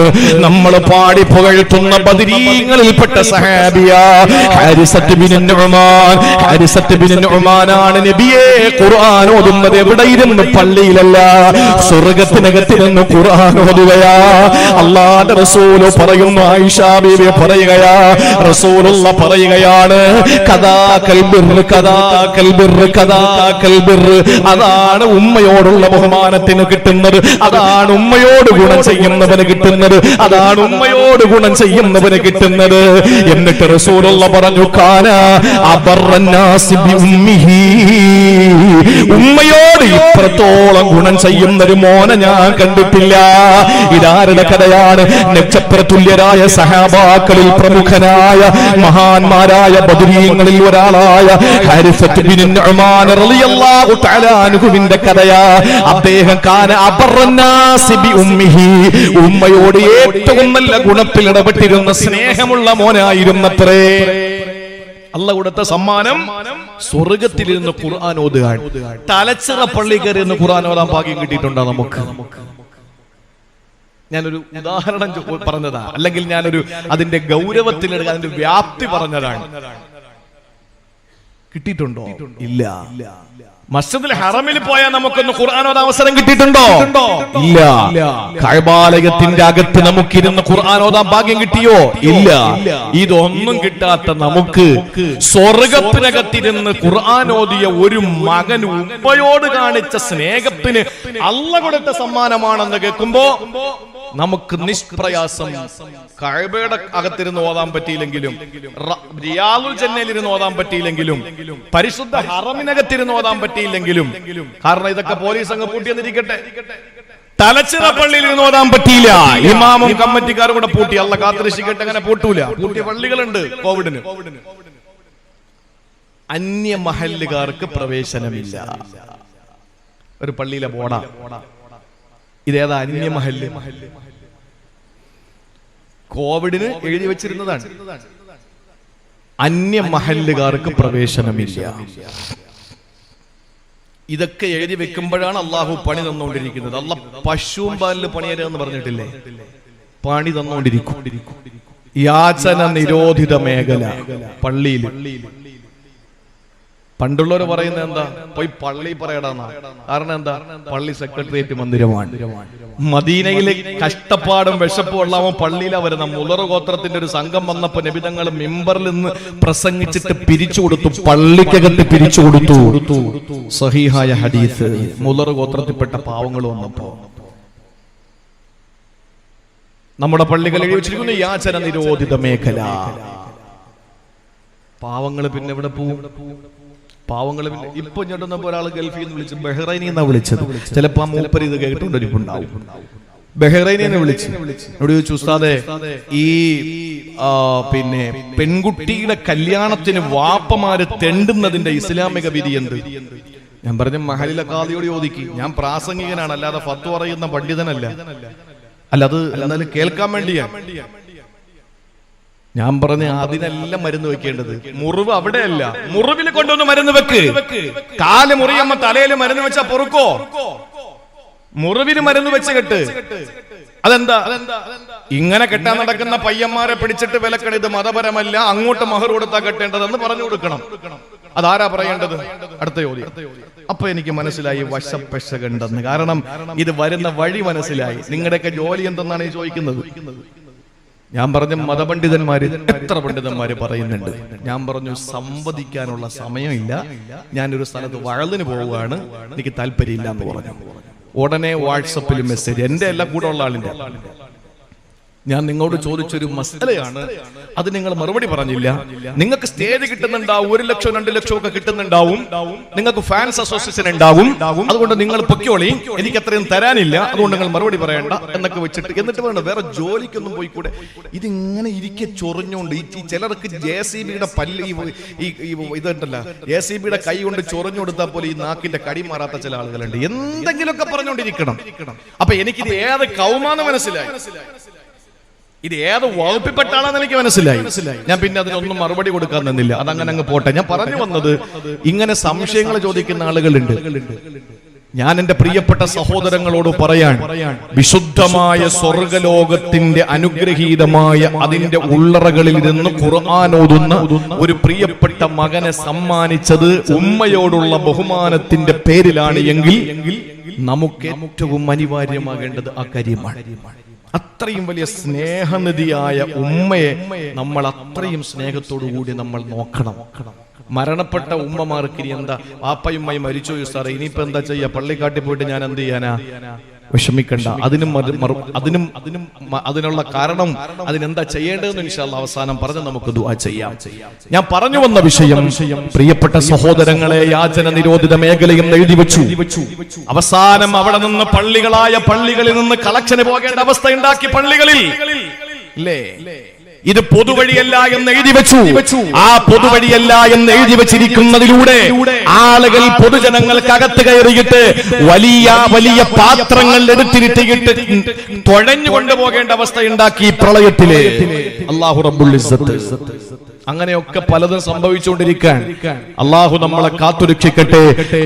നമ്മൾ പാടി പുകഴ്ത്തുന്ന ബദരീങ്ങളിൽപ്പെട്ട സഹാബിയ ഹാരിസത്ത് ബിൻ നുഅ്മാൻ. ഹാരിസത്ത് ബിൻ നുഅ്മാനാണ് നബിയെ ഖുർആൻ ഓതുന്നത്. എവിടെ ഇരുന്ന്? പള്ളിയിലല്ല, സ്വർഗ്ഗത്തിനകത്തിരുന്ന് ഖുർആൻ ഓതുകയാ. അല്ലാഹുവിന്റെ റസൂൽ പറയുന്നു, ആയിഷ ബീവി പറയുകയാ, റസൂലുള്ളാഹി പറയുകയാണ്, കദാകൽ ബിർ കദാകൽ ബിർ കദാകൽ ബിർ. അതാണ് ഉമ്മയോടുള്ള ബഹുമാനത്തിന് കിട്ടുന്നത്. അതാണ് ഉമ്മയോട് ഗുണം ചെയ്യുന്നവന് കിട്ടുന്നത്. അതാണ് ഉമ്മയോട് ഗുണം ചെയ്യുന്നവന് കിട്ടുന്നത്. എന്നിട്ട് റസൂലുള്ളാഹി പറഞ്ഞു, കാന അബറന്നാസി ബി ഉമ്മിഹി. ഉമ്മയോട് ഇത്രത്തോളം ഗുണം ചെയ്യുന്ന ഒരു മോനെ ഞാൻ കണ്ടിട്ടില്ല. ഇതാരുടെ കഥയാണ്? നക്ഷത്രതുല്യരായ സഹാബാക്കളിൽ പ്രമുഖനായ മഹാന്മാരായ ബദരീങ്ങളിൽ ഒരാളായ ഹാരിസത്ത് ബിൻ നുഅ്മാൻ റളിയല്ലാഹു തആല അൻഹുവിന്റെ കഥയാ. അദ്ദേഹം കാന അബറന്നാസി ബി ഉമ്മിഹി. ഉമ്മയോട് ഏറ്റവും നല്ല ഗുണത്തിൽ ഇടപെട്ടിരുന്ന സ്നേഹമുള്ള മോനായിരുന്നത്രേ. അല്ലാഹു കൊടുത്ത സമ്മാനം സ്വർഗ്ഗത്തിലിരുന്ന് ഖുർആൻ ഓതുക. തലച്ചിറ പള്ളി കയറി നിന്ന് ഖുർആൻ ഓതാൻ ഭാഗ്യം കിട്ടിയിട്ടുണ്ടോ നമുക്ക്? ഞാനൊരു ഉദാഹരണം പറഞ്ഞതാ, അല്ലെങ്കിൽ ഞാനൊരു അതിന്റെ ഗൗരവത്തിലെടുക്കുക, അതിന്റെ വ്യാപ്തി പറഞ്ഞതാണ്. കിട്ടിയിട്ടുണ്ടോ? ഇല്ല. മസ്ജിദുൽ ഹറമിൽ പോയാൽ നമുക്കൊന്ന് ഖുർആൻ ഓതാൻ അവസരം കിട്ടിയിട്ടുണ്ടോ? ഇല്ല. കഅബാലയത്തിന്റെ അകത്ത് നമുക്കിരുന്ന് ഖുർആൻ ഓതാൻ ഭാഗ്യം കിട്ടിയോ? ഇല്ല. ഇതൊന്നും കിട്ടാത്ത നമുക്ക് സ്വർഗ്ഗത്തിനകത്തിരുന്ന് ഖുർആൻ ഓതിയ ഒരു മകൻ ഉപ്പയോട് കാണിച്ച സ്നേഹത്തിന് അല്ലാഹു കൊടുത്ത സമ്മാനമാണെന്ന് കേൾക്കുമ്പോ നമുക്ക് നിഷ്പ്രയാസം കഅബയുടെ അകത്തിരുന്ന് ഓതാൻ പറ്റിയില്ലെങ്കിലും, റിയാദുൽ ജന്നയിലിരുന്ന് ഓതാൻ പറ്റിയില്ലെങ്കിലും, പരിശുദ്ധ ഹറമിനകത്തിരുന്ന് ഓതാൻ പറ്റിയില്ലെങ്കിലും, കാരണം ഇതൊക്കെ പോലീസ് അങ്ങ് പൂട്ടിയെന്നിരിക്കട്ടെ, തലച്ചിറ പള്ളിയിൽ ഇരുന്ന് ഓതാൻ പറ്റിയില്ല. ഇമാമും കമ്മിറ്റിക്കാരും കൂടെ പൂട്ടി. അല്ലാഹ് കാത്തുരക്ഷിക്കട്ടെ, അങ്ങനെ പൂട്ടൂല. പൂട്ടിയ പള്ളികളുണ്ട് കോവിഡിന്. അന്യ മഹല്ലുകാർക്ക് പ്രവേശനമില്ല. ഒരു പള്ളിയിലെ ബോർഡാ, ഇതേതാ? അന്യ മഹല്ല്. കോവിഡിന് എഴുതി വെച്ചിരുന്നതാണ്, അന്യ മഹല്ലുകാർക്ക് പ്രവേശനമില്ല. ഇതൊക്കെ എഴുതി വെക്കുമ്പോഴാണ് അള്ളാഹു പണി തന്നുകൊണ്ടിരിക്കുന്നത്. അള്ളാഹ് പശുവും പാലില് പണിയരെന്ന് പറഞ്ഞിട്ടില്ലേ? പണി തന്നുകൊണ്ടിരിക്കും. യാചന നിരോധിത മേഖല പള്ളിയിൽ. പണ്ടുള്ളവർ പറയുന്നത് എന്താ? പോയി പള്ളി പറയടാന്നാ. കാരണം എന്താ? പള്ളി സെക്രട്ടേറിയറ്റ് മന്ദിരമാണ്. മദീനയിലെ കഷ്ടപ്പാടും വിശപ്പും ഉള്ളവൻ പള്ളിയിലാ വരുന്ന. മുളർ ഗോത്രത്തിന്റെ ഒരു സംഘം വന്നപ്പോ നബി തങ്ങൾ മിമ്പറിൽ നിന്ന് പ്രസംഗിച്ചിട്ട് പിരിച്ചു കൊടുത്തു, പള്ളിക്കകത്ത് പിരിച്ചു കൊടുത്തു. സഹീഹായ ഹദീസ്. മുളർ ഗോത്രത്തിൽപ്പെട്ട പാവങ്ങൾ വന്നപ്പോ നമ്മുടെ പള്ളികൾ എഴുതി വെച്ചിരിക്കുന്നു യാചന നിരോധിത മേഖല. പാവങ്ങൾ പിന്നെ എവിടെ പോവും? പാവങ്ങൾ പിന്നെ ഇപ്പൊ ഞെട്ടുന്നപ്പോ ഒരാൾ ഗൾഫിൽ നിന്ന് വിളിച്ചു, ബഹ്റൈനിൽ നിന്നാ വിളിച്ചത്. ചിലപ്പോ ആ മൂപ്പര് ഇത് കേട്ടുകൊണ്ടിരിപ്പുണ്ടാവും. ബഹ്റൈനെ വിളിച്ചു എന്നോട് ചോദിച്ചു, ഉസ്താദേ ഈ പിന്നെ പെൺകുട്ടിയുടെ കല്യാണത്തിന് വാപ്പമാര് തെണ്ടുന്നതിന്റെ ഇസ്ലാമിക വിധി എന്ത്? ഞാൻ പറഞ്ഞു മഹലിലെ ഖാദിയോട് ചോദിക്കും. ഞാൻ പ്രാസംഗികനാണ്, അല്ലാതെ ഫത്വ പറയുന്ന പണ്ഡിതനല്ല. അല്ല, അത് എന്നാലും കേൾക്കാൻ വേണ്ടിയാ. ഞാൻ പറഞ്ഞ അതിനെല്ലാം മരുന്ന് വെക്കേണ്ടത്. മുറിവ് അവിടെയല്ല, മുറിവിൽ കൊണ്ടൊന്ന് മരുന്ന് വെക്ക്. കാല് മുറിയമ്മ തലയിൽ മരുന്ന് വെച്ചാ പൊറുക്കോ? മുറിവിന് മരുന്ന് വെച്ച് കെട്ട്. അതെന്താ? ഇങ്ങനെ കെട്ടാൻ നടക്കുന്ന പയ്യന്മാരെ പിടിച്ചിട്ട് വിലക്കണം, ഇത് മതപരമല്ല, അങ്ങോട്ട് മഹർ കൊടുത്താ കെട്ടേണ്ടതെന്ന് പറഞ്ഞു കൊടുക്കണം. അതാരാ പറയേണ്ടത്? അടുത്ത ചോദ്യം. അപ്പൊ എനിക്ക് മനസ്സിലായി വശപ്പശ കണ്ടെന്ന്. കാരണം ഇത് വരുന്ന വഴി മനസ്സിലായി. നിങ്ങളുടെയൊക്കെ ജോലി എന്തെന്നാണ് ഈ ചോദിക്കുന്നത്. ഞാൻ പറഞ്ഞു മതപണ്ഡിതന്മാര് എത്ര പണ്ഡിതന്മാര് പറയുന്നുണ്ട്. ഞാൻ പറഞ്ഞു സംവദിക്കാനുള്ള സമയമില്ല, ഞാനൊരു സ്ഥലത്ത് വഴലിന് പോവുകയാണ്, എനിക്ക് താല്പര്യമില്ല എന്ന് പറഞ്ഞു. ഉടനെ വാട്സപ്പിൽ മെസ്സേജ്, എന്റെ എല്ലാം കൂടെ ഉള്ള ആളിന്റെ. ഞാൻ നിങ്ങളോട് ചോദിച്ചൊരു മസലയാണ്, അത് നിങ്ങൾ മറുപടി പറഞ്ഞില്ല. നിങ്ങൾക്ക് സ്റ്റേജ് കിട്ടുന്നുണ്ടാവും, 1 ലക്ഷം 2 ലക്ഷം ഒക്കെ കിട്ടുന്നുണ്ടാവും, നിങ്ങൾക്ക് ഫാൻസ് അസോസിയേഷൻ ഉണ്ടാവും, അതുകൊണ്ട് നിങ്ങൾ പൊക്കോളി, എനിക്ക് അത്രയും തരാനില്ല, അതുകൊണ്ട് നിങ്ങൾ മറുപടി പറയണ്ട എന്നൊക്കെ വെച്ചിട്ട് എന്നിട്ട് വേണം വേറെ ജോലിക്കൊന്നും പോയിക്കൂടെ? ഇതിങ്ങനെ ഇരിക്കെ ചൊറിഞ്ഞുകൊണ്ട് ഈ ചിലർക്ക് JCBയുടെ പല്ല് ഇതുണ്ടല്ല, JCBയുടെ കൈ കൊണ്ട് ചൊറിഞ്ഞു കൊടുത്താൽ പോലെ ഈ നാക്കിന്റെ കടി മാറാത്ത ചില ആളുകളുണ്ട്. എന്തെങ്കിലുമൊക്കെ പറഞ്ഞുകൊണ്ടിരിക്കണം. അപ്പൊ എനിക്കിത് ഏത് കൗമാന്ന് മനസ്സിലായി, ഇത് ഏത് വകുപ്പിൽപ്പെട്ടാണെന്ന് എനിക്ക് മനസ്സിലായി. ഞാൻ പിന്നെ അതിനൊന്നും മറുപടി കൊടുക്കാൻ നിന്നില്ല, അതങ്ങനെ അങ്ങ് പോട്ടെ. ഞാൻ പറഞ്ഞു വന്നത്, ഇങ്ങനെ സംശയങ്ങൾ ചോദിക്കുന്ന ആളുകളുണ്ട്. ഞാൻ എന്റെ പ്രിയപ്പെട്ട സഹോദരങ്ങളോട് പറയാൻ, വിശുദ്ധമായ സ്വർഗലോകത്തിന്റെ അനുഗ്രഹീതമായ അതിന്റെ ഉള്ളറകളിൽ നിന്ന് ഖുർആൻ ഓതുന്ന ഒരു പ്രിയപ്പെട്ട മകനെ സമ്മാനിച്ചത് ഉമ്മയോടുള്ള ബഹുമാനത്തിന്റെ പേരിലാണ് എങ്കിൽ നമുക്ക് ഏറ്റവും അനിവാര്യമാകേണ്ടത് ആ കാര്യമാണ്. അത്രയും വലിയ സ്നേഹനിധിയായ ഉമ്മയെ നമ്മൾ അത്രയും സ്നേഹത്തോടു കൂടി നമ്മൾ നോക്കണം. മരണപ്പെട്ട ഉമ്മമാർക്ക് ഇനി എന്താ, പാപ്പയുമ്മയും മരിച്ചു സാറേ, ഇനിയിപ്പോ എന്താ ചെയ്യാ, പള്ളിക്കാട്ടിൽ പോയിട്ട് ഞാൻ എന്ത് ചെയ്യാനാ? വിഷമിക്കണ്ട. അതിനുള്ള കാരണം, അതിനെന്താ ചെയ്യേണ്ടതെന്ന് ഇൻഷാ അല്ലാഹ് അവസാനം പറഞ്ഞ് നമുക്ക് ദുആ ചെയ്യാം. ഞാൻ പറഞ്ഞു വന്ന വിഷയം, പ്രിയപ്പെട്ട സഹോദരങ്ങളെ, യാചന നിരോധിത മേഖലയും എഴുതി വെച്ചു. അവസാനം അവിടെ നിന്ന് പള്ളികളിൽ നിന്ന് കളക്ഷന് പോകേണ്ട അവസ്ഥ ഉണ്ടാക്കി പള്ളികളിൽ. ഇല്ലേ, ഇത് പൊതുവഴിയല്ല എന്ന് എഴുതി വെച്ചു. ആ പൊതുവഴിയല്ല എന്ന് എഴുതി വെച്ചിരിക്കുന്നതിലൂടെ ആളുകൾ, പൊതുജനങ്ങൾക്കകത്ത് കയറിയിട്ട് വലിയ വലിയ പാത്രങ്ങൾ എടുത്തിരുത്തിയിട്ട് തുഴഞ്ഞു കൊണ്ടുപോകേണ്ട അവസ്ഥ ഉണ്ടാക്കി പ്രളയത്തിലെ. അല്ലാഹു റബ്ബുൽ ഇസ്സത്ത് അങ്ങനെയൊക്കെ പലതും സംഭവിച്ചുകൊണ്ടിരിക്കാൻ അള്ളാഹു നമ്മളെ കാത്തുരക്ഷിക്കട്ടെ.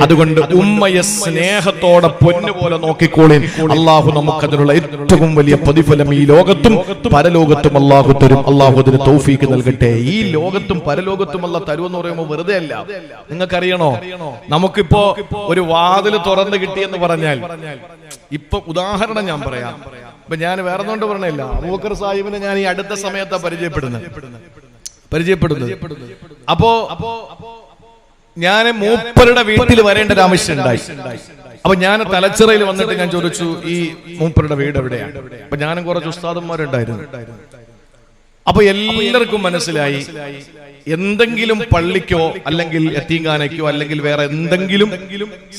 അതുകൊണ്ട് ഉമ്മയെ സ്നേഹത്തോടെ പൊന്നുപോലെ നോക്കിക്കോളേൻ. അള്ളാഹു നമുക്കതിനുള്ള ഏറ്റവും വലിയ പ്രതിഫലം ഈ ലോകത്തും പരലോകത്തും അള്ളാഹു തരും. അള്ളാഹു അതിന് തൗഫീക്ക് നൽകട്ടെ. ഈ ലോകത്തും പരലോകത്തും അല്ല തരുമെന്ന് പറയുമ്പോൾ വെറുതെ അല്ല. നിങ്ങൾക്കറിയണോ, നമുക്കിപ്പോ ഒരു വാതില് തുറന്നു കിട്ടിയെന്ന് പറഞ്ഞാൽ, ഇപ്പൊ ഉദാഹരണം ഞാൻ പറയാം. ഇപ്പൊ ഞാൻ വേറെ ഒന്നുകൊണ്ട് പറഞ്ഞില്ല, അബൂബക്കർ സാഹിബിനെ ഞാൻ ഈ അടുത്ത സമയത്താ പരിചയപ്പെടുന്നത്. അപ്പോ ഞാൻ മൂപ്പരുടെ വീട്ടിൽ വരേണ്ട ഒരു ആവശ്യം ഉണ്ടായി. അപ്പൊ ഞാൻ തലച്ചിറയിൽ വന്നിട്ട് ഞാൻ ചോദിച്ചു, ഈ മൂപ്പരുടെ വീട് എവിടെയാണ്? അപ്പൊ ഞാനും കുറച്ച് ഉസ്താദന്മാരുണ്ടായിരുന്നു. അപ്പൊ എല്ലാവർക്കും മനസ്സിലായി, എന്തെങ്കിലും പള്ളിക്കോ അല്ലെങ്കിൽ യതീംഖാനയ്ക്കോ അല്ലെങ്കിൽ വേറെ എന്തെങ്കിലും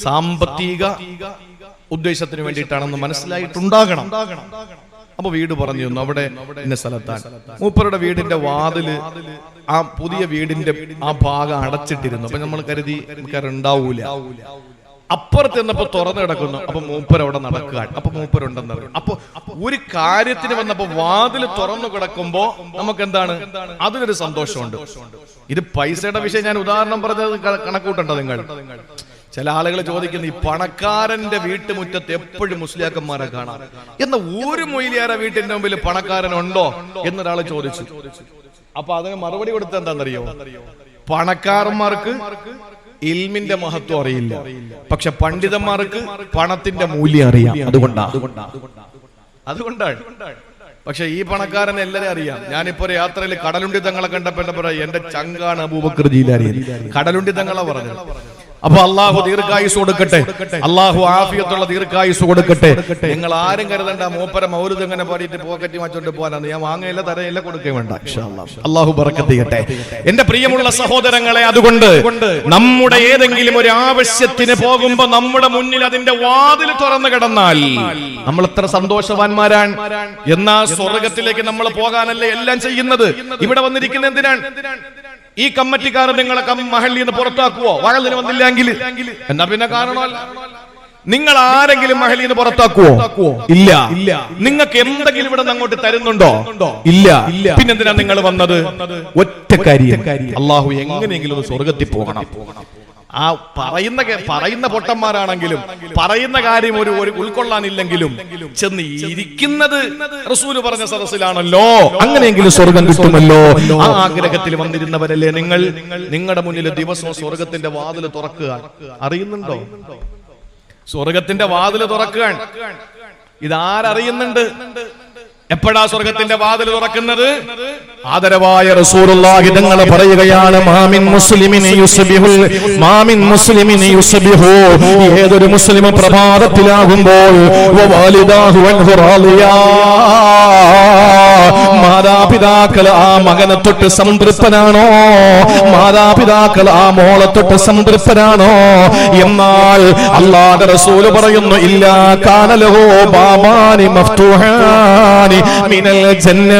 സാമ്പത്തിക ഉദ്ദേശത്തിന് വേണ്ടിയിട്ടാണെന്ന് മനസ്സിലായിട്ടുണ്ടാകണം. അപ്പൊ വീട് പറഞ്ഞു തന്നു, അവിടെ ഇന്ന സ്ഥലത്താണ്. മൂപ്പരുടെ വീടിന്റെ വാതില്, ആ പുതിയ വീടിന്റെ ആ ഭാഗം അടച്ചിട്ടിരുന്നു. അപ്പൊ നമ്മൾ കരുതി ഉണ്ടാവൂല. അപ്പുറത്ത് ചെന്നപ്പോ തുറന്നു കിടക്കുന്നു. അപ്പൊ മൂപ്പർ അവിടെ നടക്കുകയാണ്. അപ്പൊ മൂപ്പരുണ്ടെന്ന് അറിയും. അപ്പൊ ഒരു കാര്യത്തിന് വന്നപ്പോ വാതില് തുറന്നു കിടക്കുമ്പോ നമുക്ക് എന്താണ്, അതിനൊരു സന്തോഷമുണ്ട്. ഇത് പൈസയുടെ വിഷയം ഞാൻ ഉദാഹരണം പറഞ്ഞത് കണക്കൂട്ടണ്ട നിങ്ങൾ. ചില ആളുകൾ ചോദിക്കുന്നു, ഈ പണക്കാരന്റെ വീട്ടുമുറ്റത്ത് എപ്പോഴും മുസ്ലിയാക്കന്മാരെ കാണാം, എന്ന ഒരു മൊയ്ലിയാരെ വീട്ടിന്റെ മുമ്പിൽ പണക്കാരനുണ്ടോ എന്നൊരാൾ ചോദിച്ചു. അപ്പൊ അതിന് മറുപടി കൊടുത്ത എന്താണെന്നറിയോ? പണക്കാരന്മാർക്ക് ഇൽമിന്റെ മഹത്വം അറിയില്ല, പക്ഷെ പണ്ഡിതന്മാർക്ക് പണത്തിന്റെ മൂല്യം അറിയാം. അതുകൊണ്ടാണ്. പക്ഷെ ഈ പണക്കാരനെ എല്ലാരും അറിയാം. ഞാനിപ്പോ ഒരു യാത്രയിൽ കടലുണ്ടി തങ്ങളെ കണ്ടപ്പോ എന്താ പറയാ, എന്റെ ചങ്കാണ് അബൂബക്കർ ജീലാനി. കടലുണ്ടി തങ്ങളെ പറഞ്ഞത്. അപ്പൊ അള്ളാഹു ദീർഘായുസ് കൊടുക്കട്ടെ, അള്ളാഹു ആഫിയത്തുള്ള ദീർഘായുസ് കൊടുക്കട്ടെ. നിങ്ങൾ ആരും കരുതണ്ട മൂപ്പര മൗലിദ് ഇങ്ങനെ പാടിയിട്ട് പോക്കറ്റ് മാറ്റോണ്ട് പോകാനാണ്. ഞാൻ വാങ്ങയില്ല, തരയില്ല, കൊടുക്കുകയും വേണ്ട. അള്ളാഹു ബറക്കത്ത് ചെയ്യട്ടെ. എന്റെ പ്രിയമുള്ള സഹോദരങ്ങളെ, അതുകൊണ്ട് നമ്മുടെ ഏതെങ്കിലും ഒരു ആവശ്യത്തിന് പോകുമ്പോ നമ്മുടെ മുന്നിൽ അതിന്റെ വാതിൽ തുറന്നു കിടന്നാൽ നമ്മൾ എത്ര സന്തോഷവാന്മാരാണ്. എന്നാ സ്വർഗത്തിലേക്ക് നമ്മൾ പോകാനല്ലേ എല്ലാം ചെയ്യുന്നത്. ഇവിടെ വന്നിരിക്കുന്ന എന്തിനാണ്? ഈ കമ്മിറ്റിക്കാർ നിങ്ങളെ മഹല്ലിൽ നിന്ന് പുറത്താക്കുവോ? വഴലിന് വന്നില്ലെങ്കിൽ എന്നാ പിന്നെ കാരണമല്ല. നിങ്ങൾ ആരെങ്കിലും മഹല്ലിൽ നിന്ന് പുറത്താക്കുവോ? ഇല്ല. നിങ്ങൾക്ക് എന്തെങ്കിലും ഇവിടെ നിന്ന് അങ്ങോട്ട് തരുന്നുണ്ടോ? ഇല്ല. പിന്നെന്തിനാ നിങ്ങൾ വന്നത്? ഒറ്റ കാര്യം, അള്ളാഹു എങ്ങനെയെങ്കിലും ഒന്ന് സ്വർഗത്തിൽ പോകണം. ആ പറയുന്ന പൊട്ടന്മാരാണെങ്കിലും പറയുന്ന കാര്യം ഒരു ഉൾക്കൊള്ളാനില്ലെങ്കിലും ചെന്ന് ഇരിക്കുന്നത് റസൂല് പറഞ്ഞ സദസ്സിലാണല്ലോ, അങ്ങനെയെങ്കിലും സ്വർഗം കിട്ടുമല്ലോ. ആ ആഗ്രഹത്തിൽ വന്നിരുന്നവരല്ലേ നിങ്ങൾ. നിങ്ങളുടെ മുന്നിൽ ദിവസവും സ്വർഗത്തിന്റെ വാതിൽ തുറക്കുക. അറിയുന്നുണ്ടോ? സ്വർഗത്തിന്റെ വാതിൽ തുറക്കുക ഇതാരറിയുന്നുണ്ട്? എപ്പോഴാ സ്വർഗത്തിന്റെ വാതിൽ തുറക്കുന്നത്? ആദരവായ റസൂലുള്ളാഹി തങ്ങൾ പറയുകയാണ്, മാമിൻ മുസ്ലിമിൻ യുസ്ബിഹു, ഏതൊരു മുസ്ലിം പ്രഭാതത്തിലാകുമ്പോൾ വവാലിദാഹു അൻഹു റാളിയാ, മാതാപിതാക്കൾ ആ മകനെ തൊട്ട് സംതൃപ്തനാണോ, മാതാപിതാക്കൾ ആ മോളെ തൊട്ട് സംതൃപ്തനാണോ? എന്നാൽ അല്ലാഹുവിന്റെ റസൂല് പറയുന്നു, ഇല്ലാ കാന ലഹു ബാബാനി മഫ്തൂഹാനി മിനൽ ജന്ന,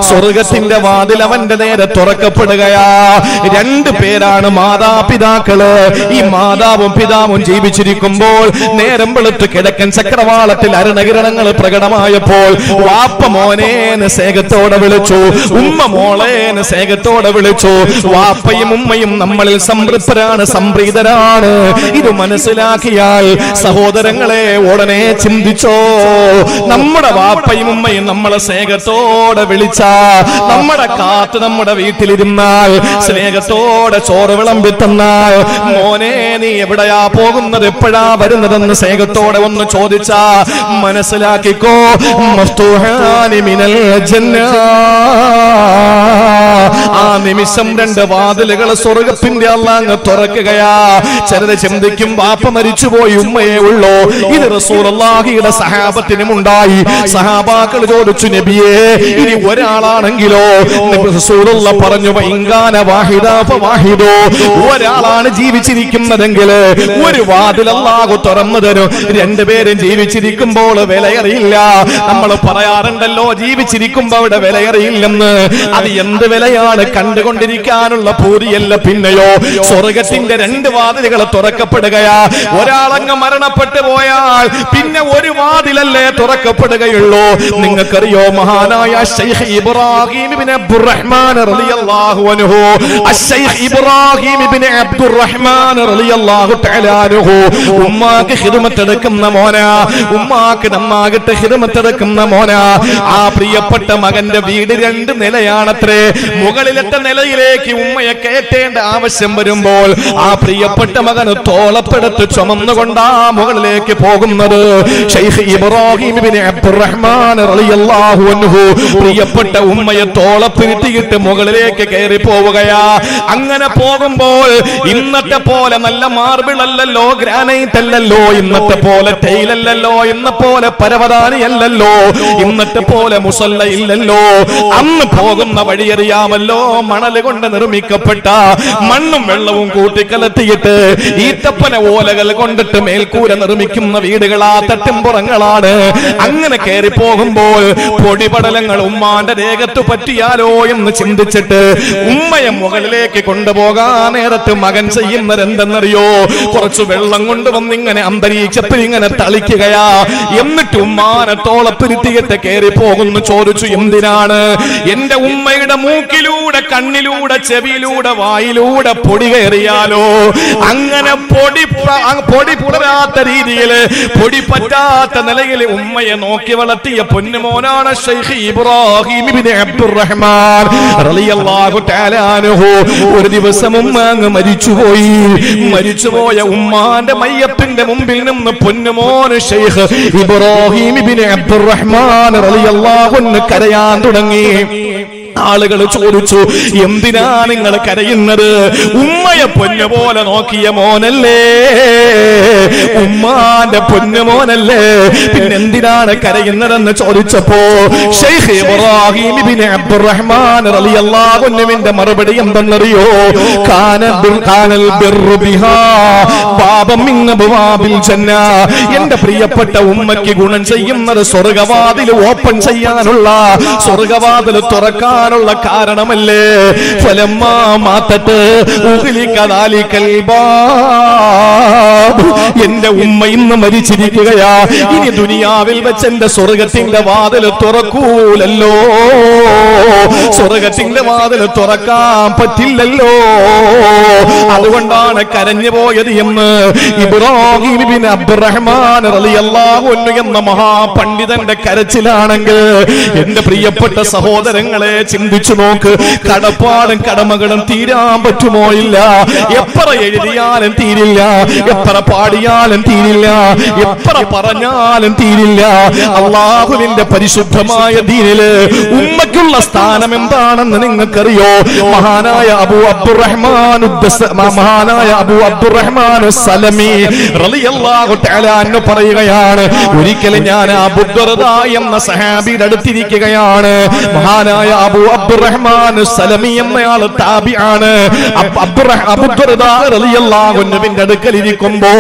സ്വർഗത്തിന്റെ വാതിൽ അവന്റെ നേരെ തുറക്കപ്പെടുകയാ. രണ്ടു പേരാണ് മാതാപിതാക്കള്. ഈ മാതാവും പിതാവും ജീവിച്ചിരിക്കുമ്പോൾ നേരം വെളുത്ത് കിഴക്കൻ ചക്രവാളത്തിൽ അരുണകിരണങ്ങൾ പ്രകടമായപ്പോൾ വാപ്പ മോനേന്ന് സ്നേഹത്തോടെ വിളിച്ചു, ഉമ്മ മോളേന്ന് സ്നേഹത്തോടെ വിളിച്ചു. വാപ്പയും ഉമ്മയും നമ്മളിൽ സംതൃപ്തരാണ്, സംപ്രീതരാണ്. ഇത് മനസ്സിലാക്കിയാൽ സഹോദരങ്ങളെ ഉടനെ ചിന്തിച്ചോ, നമ്മുടെ വാപ്പയും ഉമ്മയും നമ്മളെ സ്നേഹത്തോടെ വിളിച്ച, നമ്മുടെ കാത്ത് നമ്മുടെ വീട്ടിലിരുന്നാൽ, സ്നേഹത്തോടെ ചോറ് വിളമ്പി തന്നാൽ, മോനെ നീ എവിടെയാ പോകുന്നത്, എപ്പോഴാ വരുന്നതെന്ന് സ്നേഹത്തോടെ ഒന്ന് ചോദിച്ചാ മനസ്സിലാക്കിക്കോ, മഫ്തൂഹാനി മിനൽ ജന്ന, ആ നിമിഷം രണ്ട് വാതിലുകൾ സ്വർഗത്തിന്റെ അല്ലാഹ് തുറക്കുകയാ. ചിലര് ചിന്തിക്കും വാപ്പ മരിച്ചുപോയി ഉമ്മയെ ഉള്ളോ. ഇത് റസൂലുള്ളാഹിയുടെ സഹാബത്തിനും ഉണ്ടായി. സഹാബാക്കൾ ചോദിച്ചു, നബിയേ ഇനി ഒരാളാണെങ്കിലോ? റസൂലുള്ളാഹി പറഞ്ഞു, വഇൻകാന വാഹിദാ ഫവാഹിദു, ഒരാളാണ് ജീവിച്ചിരിക്കുന്നതെങ്കിൽ ഒരു വാതിൽ അല്ലാഹു തുറന്നു തരും. രണ്ടുപേരും ജീവിച്ചിരിക്കുമ്പോൾ വിലയറിയില്ല. നമ്മൾ പറയാറുണ്ടല്ലോ, ജീവിച്ചിരിക്കുമ്പോൾ അവിടെ വിലയറിയില്ലെന്ന്. അത് എന്ത് വിലയാണ്? കണ്ടുകൊണ്ടിരിക്കാനുള്ള പൂതിയല്ല. പിന്നെയോ സ്വർഗത്തിന്റെ രണ്ട് വാതിലുകൾ തുറക്കപ്പെടുകയാ. ഒരാളങ്ങ് മരണപ്പെട്ടു പോയാൽ പിന്നെ ഒരു വാതിലല്ലേ തുറക്കപ്പെടുകയുള്ളൂ. നിങ്ങൾക്കറിയോ, മഹാനായ ശൈഖ് ഇബ്രാഹിം ഇബ്നു അബ്ദുറഹ്മാൻ റളിയല്ലാഹു അൻഹു, അശ്ശൈഖ് ഇബ്രാഹിം ഇബ്നു അബ്ദുറഹ്മാൻ റളിയല്ലാഹു തആല അൻഹു ഉമ്മാക്ക് ഖിദ്മത്ത് എടുക്കുന്ന മോനാ, ഉമ്മാക്ക് നന്നായിട്ട് ഖിദ്മത്ത് എടുക്കുന്ന മോനാ. ആ പ്രിയപ്പെട്ട മകന്റെ വീട് രണ്ട് നിലയാണത്രേ. മുകളിലത്തെ നിലയിലേക്ക് ഉമ്മയെ കയറ്റേണ്ട ആവശ്യം വരുമ്പോൾ ആ പ്രിയപ്പെട്ട മകന് തോളപ്പെടുത്ത് ചുമന്നുകൊണ്ടാ മുകളിലേക്ക് പോകുന്നത്. ശൈഖ് ഇബ്രാഹിം ഇബ്നു അബ്ദുറഹ്മാൻ റളിയല്ലാഹു അൻഹു പ്രിയപ്പെട്ട ഉമ്മയെ തോളപ്പിരുത്തിയിട്ട് മുകളിലേക്ക് കയറി പോവുകയാ. അങ്ങനെ പോകുമ്പോൾ ഇന്നത്തെ പോലെ നല്ല മാർബിൾ അല്ലല്ലോ, ഗ്രാനൈറ്റ് അല്ലല്ലോ, ഇന്നത്തെ പോലെ ടൈലല്ലല്ലോ, ഇന്ന പോലെ പരവതാനി അല്ലല്ലോ, ഇന്നത്തെ പോലെ മുസല്ല ഇല്ലല്ലോ. അന്ന് പോകുന്ന വഴിയറിയാമല്ലോ, മണല് കൊണ്ട് നിർമ്മിക്കപ്പെട്ട മണ്ണും വെള്ളവും കൂട്ടിക്കലത്തിയിട്ട് ഈത്തപ്പന ഓലകൾ കൊണ്ടിട്ട് മേൽക്കൂര നിർമ്മിക്കുന്ന വീടുകളാ, തട്ടിമ്പുറങ്ങളാണ്. അങ്ങനെ കയറി പോകുമ്പോൾ പൊടിപടലങ്ങൾ ഉമ്മാന്റെ ദേഹത്ത് പറ്റിയാലോ എന്ന് ചിന്തിച്ചിട്ട് ഉമ്മയെ മുകളിലേക്ക് കൊണ്ടുപോകാൻ നേരത്ത് മകൻ ചെയ്യുന്നത് എന്തെന്നറിയോ? കുറച്ച് വെള്ളം കൊണ്ടുവന്ന് ഇങ്ങനെ അന്തരീക്ഷത്തിൽ ഇങ്ങനെ തളിക്കുകയാ. എന്നിട്ട് ഉമ്മാനെ തോളപ്പിരുത്തിയിട്ട് കയറി പോകുന്നു. ചോദിച്ചു, എന്തിനാണ്? എന്റെ ഉമ്മയുടെ മൂക്കിലൂടെ, കണ്ണിലൂടെ, ചെവിയിലൂടെ, വായിലൂടെ പൊടി കയറിയാലോ, അങ്ങനെ പൊടി പുലരാത്ത രീതിയിൽ, പൊടി പറ്റാത്ത നിലയിൽ ഉമ്മയെ നോക്കി വളർത്തിയ പൊന്നുമോനാണ് ശൈഖ് ഇബ്രാഹിം ഇബ്നു അബ്ദുറഹ്മാൻ റളിയല്ലാഹു തആല അൻഹു. ഒരു ദിവസം ഉമ്മ അങ്ങ് മരിച്ചുപോയി. മരിച്ചുപോയ ഉമ്മാന്റെ മയ്യത്തിന്റെ മുമ്പിൽ നിന്ന് പൊന്നുമോൻ ശൈഖ് ഇബ്രാഹിം ഇബ്നു അബ്ദുറഹ്മാൻ റളിയല്ലാഹു അൻഹു കരയാൻ തുടങ്ങി. ആളുകൾ ചോദിച്ചു, എന്തിനാ നിങ്ങൾ കരയുന്നത്? ഉമ്മയെ പൊന്നു പോലെ നോക്കിയ മോനല്ലേ, ഉമ്മാന്റെ പൊന്നു മോനല്ലേ, പിന്നെന്തിനാണ് കരയുന്നതെന്ന് ചോദിച്ചപ്പോ ശൈഖ് ഇബ്രാഹിം ഇബ്നു അബ്ദുറഹ്മാൻ റളിയല്ലാഹു അൻഹുവിന്റെ മറുപടി എന്തെന്നറിയോ? കാനൽ ബിർറു ബിഹാ ബാബൻ മിൻ അബ്വാബിൽ ജന്ന. എന്റെ പ്രിയപ്പെട്ട ഉമ്മയ്ക്ക് ഗുണം ചെയ്യുന്നത് സ്വർഗ്ഗവാതിൽ ഓപ്പൺ ചെയ്യാനുള്ള, സ്വർഗ്ഗവാതിൽ തുറക്കാനുള്ള കാരണമല്ലേ. ഫലമ്മാ മാതത് ഉഗ്ലിക ദാലികൽ ബാബ്. എന്റെ ഉമ്മ ഇന്ന് മരിച്ചിരിക്കുകയാ, ഇനി ദുനിയാവിൽ വെച്ച് എന്റെ സ്വർഗത്തിന്റെ വാതിൽ തുറക്കൂലല്ലോ, സ്വർഗത്തിന്റെ വാതിൽ തുറക്കാൻ പറ്റില്ലല്ലോ. അതുകൊണ്ടാണ് കരഞ്ഞു പോയത് എന്ന് ഇബ്രാഹിം ഇബ്നു അബ്ദുറഹ്മാൻ റളിയല്ലാഹു അൻഹു എന്ന മഹാപണ്ഡിതന്റെ കരച്ചിലാണെങ്കിൽ എന്റെ പ്രിയപ്പെട്ട സഹോദരങ്ങളെ ചിന്തിച്ചു നോക്ക്. കടപ്പാടും കടമകളും തീരാൻ പറ്റുമോ? ഇല്ല. എത്ര എഴുതിയാലും തീരില്ല, എത്ര പാടിയാലും തീരില്ല, എത്ര പറഞ്ഞാലും തീരില്ല. അള്ളാഹുവിന്റെ പരിശുദ്ധമായ ദീനില് ഉമ്മയ്ക്കുള്ള സ്ഥാനം എന്താണെന്ന് നിങ്ങൾക്കറിയോ? മഹാനായ അബൂ അബ്ദുറഹ്മാൻ സലമി റളിയല്ലാഹു തആല അൻഹു പറയുകയാണ്, ഒരിക്കലും ഞാൻ അബൂ ദർദാ എന്ന സഹാബിയുടെ അടുത്തിരിക്കുകയാണ്. മഹാനായ അബൂ അബ്ദുറഹ്മാൻ സലമി എന്നയാൾ താബിആണ്. അബൂ ദർദാ റളിയല്ലാഹു അൻഹുവിന്റെ അടുക്കൽ ഇരിക്കുമ്പോ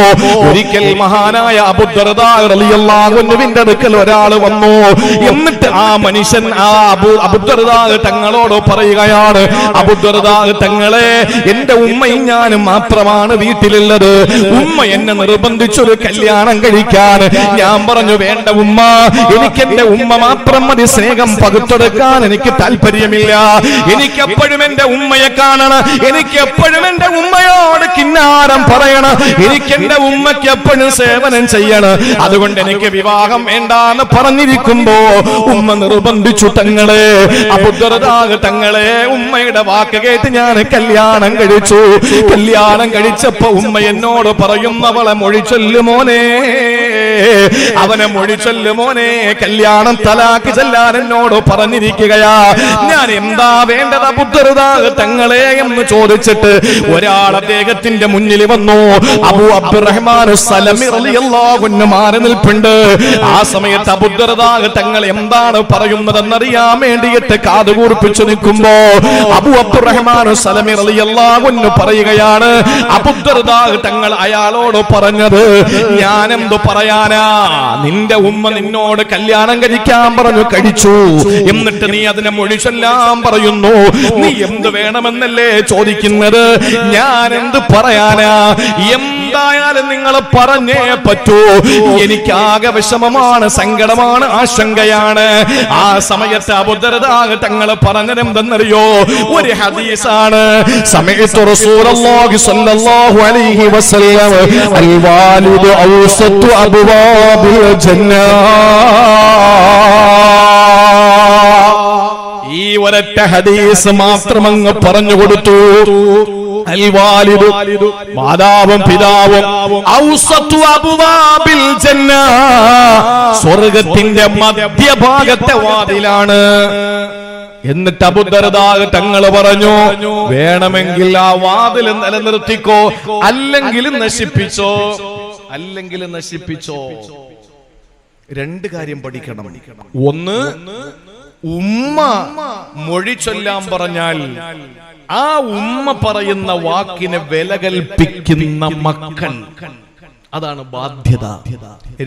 ഒരിക്കൽ മഹാനായ അബൂ ദർദാ റളിയല്ലാഹു അൻഹുവിന്റെ അടുക്കൽ ഒരാൾ വന്നു. എന്നിട്ട് ആ മനുഷ്യൻ അബൂ ദർദാ തങ്ങളോട് പറയുകയാണ്, അബൂ ദർദാ തങ്ങളെ, എന്റെ ഉമ്മയും ഞാനും മാത്രമാണ് വീട്ടിലുള്ളത്. ഉമ്മ എന്നെ നിർബന്ധിച്ചൊരു കല്യാണം കഴിക്കാൻ. ഞാൻ പറഞ്ഞു, വേണ്ട ഉമ്മ, എനിക്ക് എന്റെ ഉമ്മ മാത്രം മതി, സ്നേഹം പകുത്തെടുക്കാൻ എനിക്ക് താല്പര്യമില്ല. എനിക്കെപ്പോഴും എന്റെ ഉമ്മയെ കാണണം, എനിക്കെപ്പോഴും എന്റെ ഉമ്മയോട് കിന്നാരം പറയണം, എനിക്ക് എന്റെ ഉമ്മയ്ക്ക് എപ്പോഴും സേവനം ചെയ്യണം. അതുകൊണ്ട് എനിക്ക് വിവാഹം വേണ്ടാന്ന് പറഞ്ഞിരിക്കുമ്പോ ഉമ്മ നിർബന്ധിച്ചു. തങ്ങളെ, അബൂ ദർദാ തങ്ങളെ, ഉമ്മയുടെ വാക്ക് കേട്ട് ഞാൻ കല്യാണം കഴിച്ചു. കല്യാണം കഴിച്ചപ്പോ ഉമ്മ എന്നോട് പറയുന്നവളെ മൊഴിച്ചൊല്ലുമോനെ, അവനെ മൊഴിച്ചൊല്ലുമോനെ, കല്യാണം തലാക്ക് ചെല്ലാൻ എന്നോട് പറഞ്ഞിരിക്കുകയാ. ഞാൻ എന്താ വേണ്ടത് അബൂ ദർദാ തങ്ങളെ എന്ന് ചോദിച്ചിട്ട് ഒരാൾ അദ്ദേഹത്തിന്റെ മുന്നിൽ വന്നു. അബൂ അബ്ദുറഹ്മാൻ സലമി റളിയല്ലാഹു അൻഹു മാറി നിൽപ്പുണ്ട്. ആ സമയത്ത് അബൂ ദർദാ തങ്ങൾ എന്താണ് പറയുന്നതെന്നറിയാൻ വേണ്ടിയിട്ട് കാതുകൂർപ്പിച്ചു നിൽക്കുമ്പോ അബൂ അബ്ദുറഹ്മാൻ സലമി റളിയല്ലാഹു അൻഹു പറയുകയാണ്, അബൂ ദർദാ തങ്ങൾ അയാളോട് പറഞ്ഞത്, ഞാൻ എന്തു പറയാനാ, നിന്റെ ഉമ്മ നിന്നോട് കല്യാണം കഴിക്കാൻ പറഞ്ഞു, കഴിച്ചു. എന്നിട്ട് നീ അതിനെ മൊഴിച്ചെല്ലാം പറയുന്നു. നീ എന്ത് വേണമെന്നല്ലേ ചോദിക്കുന്നത്? ഞാൻ എന്ത് പറയാനാ? എന്തായാലും നിങ്ങൾ പറഞ്ഞേ പറ്റൂ. എനിക്കാകെ വിഷമമാണ്, സങ്കടമാണ്, ആശങ്കയാണ്. ആ സമയത്ത് അബൂ ദർദാ തങ്ങൾ പറഞ്ഞതെന്തെന്നറിയോ? ഒരു ഹദീസാണ്. സമയത്ത് റസൂലുള്ളാഹി സ്വല്ലല്ലാഹു അലൈഹി വസല്ലം അൽ വാലിദു ഔസത്തു അബ്വാബിൽ ജന്ന. ഈ ഒരൊറ്റ ഹദീസ് മാത്രം അങ്ങ് പറഞ്ഞു കൊടുത്തു. അൽ വാലിദു, മാതാവും പിതാവും, ഔസത്തു അബ്വാബിൽ ജന്ന, സ്വർഗ്ഗത്തിന്റെ മധ്യഭാഗത്തെ വാതിലാണ്. എന്നിട്ട് അബൂ ദർദാ തങ്ങൾ പറഞ്ഞു, വേണമെങ്കിൽ ആ വാതിൽ നിലനിർത്തിക്കോ, അല്ലെങ്കിൽ നശിപ്പിച്ചോ, അല്ലെങ്കിൽ നശിപ്പിച്ചോ. രണ്ട് കാര്യം പഠിക്കണം. ഒന്ന്, ഉമ്മ മൊഴി ചൊല്ലാൻ പറഞ്ഞാൽ ആ ഉമ്മ പറയുന്ന വാക്കിനെ വില കൽപ്പിക്കുന്ന മക്കൾ, അതാണ് ബാധ്യത.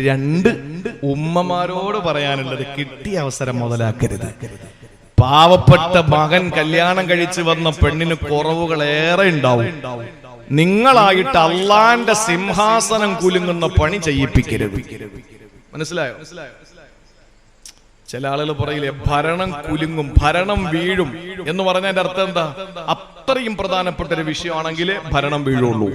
രണ്ട്, ഉമ്മമാരോട് പറയാനുള്ളത്, കിട്ടിയ അവസരം മുതലാക്കരുത്. പാവപ്പെട്ട മകൻ കല്യാണം കഴിച്ചു വന്ന പെണ്ണിന് കുറവുകൾ ഏറെ ഉണ്ടാവും. നിങ്ങളായിട്ട് അള്ളാന്റെ സിംഹാസനം കുലുങ്ങുന്ന പണി ചെയ്യിപ്പിക്കരുത്. മനസ്സിലായോ? ചില ആളുകൾ പറയില്ലേ, ഭരണം കുലുങ്ങും, ഭരണം വീഴും എന്ന് പറഞ്ഞതിന്റെ അർത്ഥം എന്താ? അത്രയും പ്രധാനപ്പെട്ട ഒരു വിഷയമാണെങ്കിൽ ഭരണം വീഴുള്ളൂ.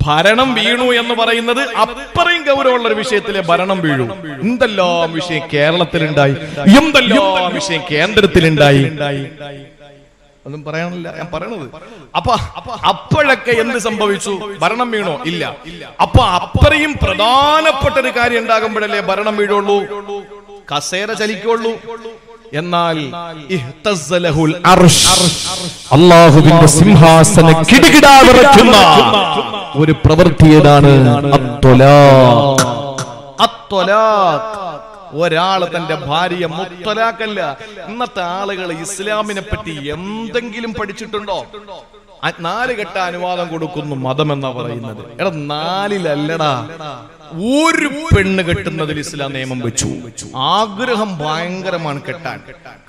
ഭരണം വീണു എന്ന് പറയുന്നത് അത്രയും ഗൗരവമുള്ള ഒരു വിഷയത്തിലെ ഭരണം വീഴും. എന്തെല്ലാം വിഷയം കേരളത്തിലുണ്ടായി, എന്തെല്ലാം വിഷയം കേന്ദ്രത്തിലുണ്ടായി, ഒന്നും പറയാനില്ല, ഞാൻ പറയണത്. അപ്പോഴൊക്കെ എന്ത് സംഭവിച്ചു? ഭരണം വീണോ? ഇല്ല. അപ്പൊ അത്രയും പ്രധാനപ്പെട്ട ഒരു കാര്യം ഉണ്ടാകുമ്പോഴല്ലേ ഭരണം വീഴുള്ളൂ, കസേര ചലിക്കുള്ളൂ. എന്നാൽ ഇഹ്തസ്സലഹുൽ അർശ്, അല്ലാഹുവിന്റെ സിംഹാസനം കിടുകിടാ വിറയ്ക്കുന്ന ഒരു പ്രവൃത്തി ഏതാണ്? അത്വലാഖ്. അത്വലാഖ്. ഒരാള് തന്റെ ഭാര്യ മുത്തലാഖല്ല. ഇന്നത്തെ ആളുകൾ ഇസ്ലാമിനെ പറ്റി എന്തെങ്കിലും പഠിച്ചിട്ടുണ്ടോ? 4 കെട്ട അനുവാദം കൊടുക്കുന്നു മതം എന്നാ പറയുന്നത്. എടാ 4-ലല്ലടാ, ഒരു പെണ്ണ് കെട്ടുന്നതിൽ ഇസ്ലാം നിയമം വെച്ചു. ആഗ്രഹം ഭയങ്കരമാണ് കെട്ടാൻ,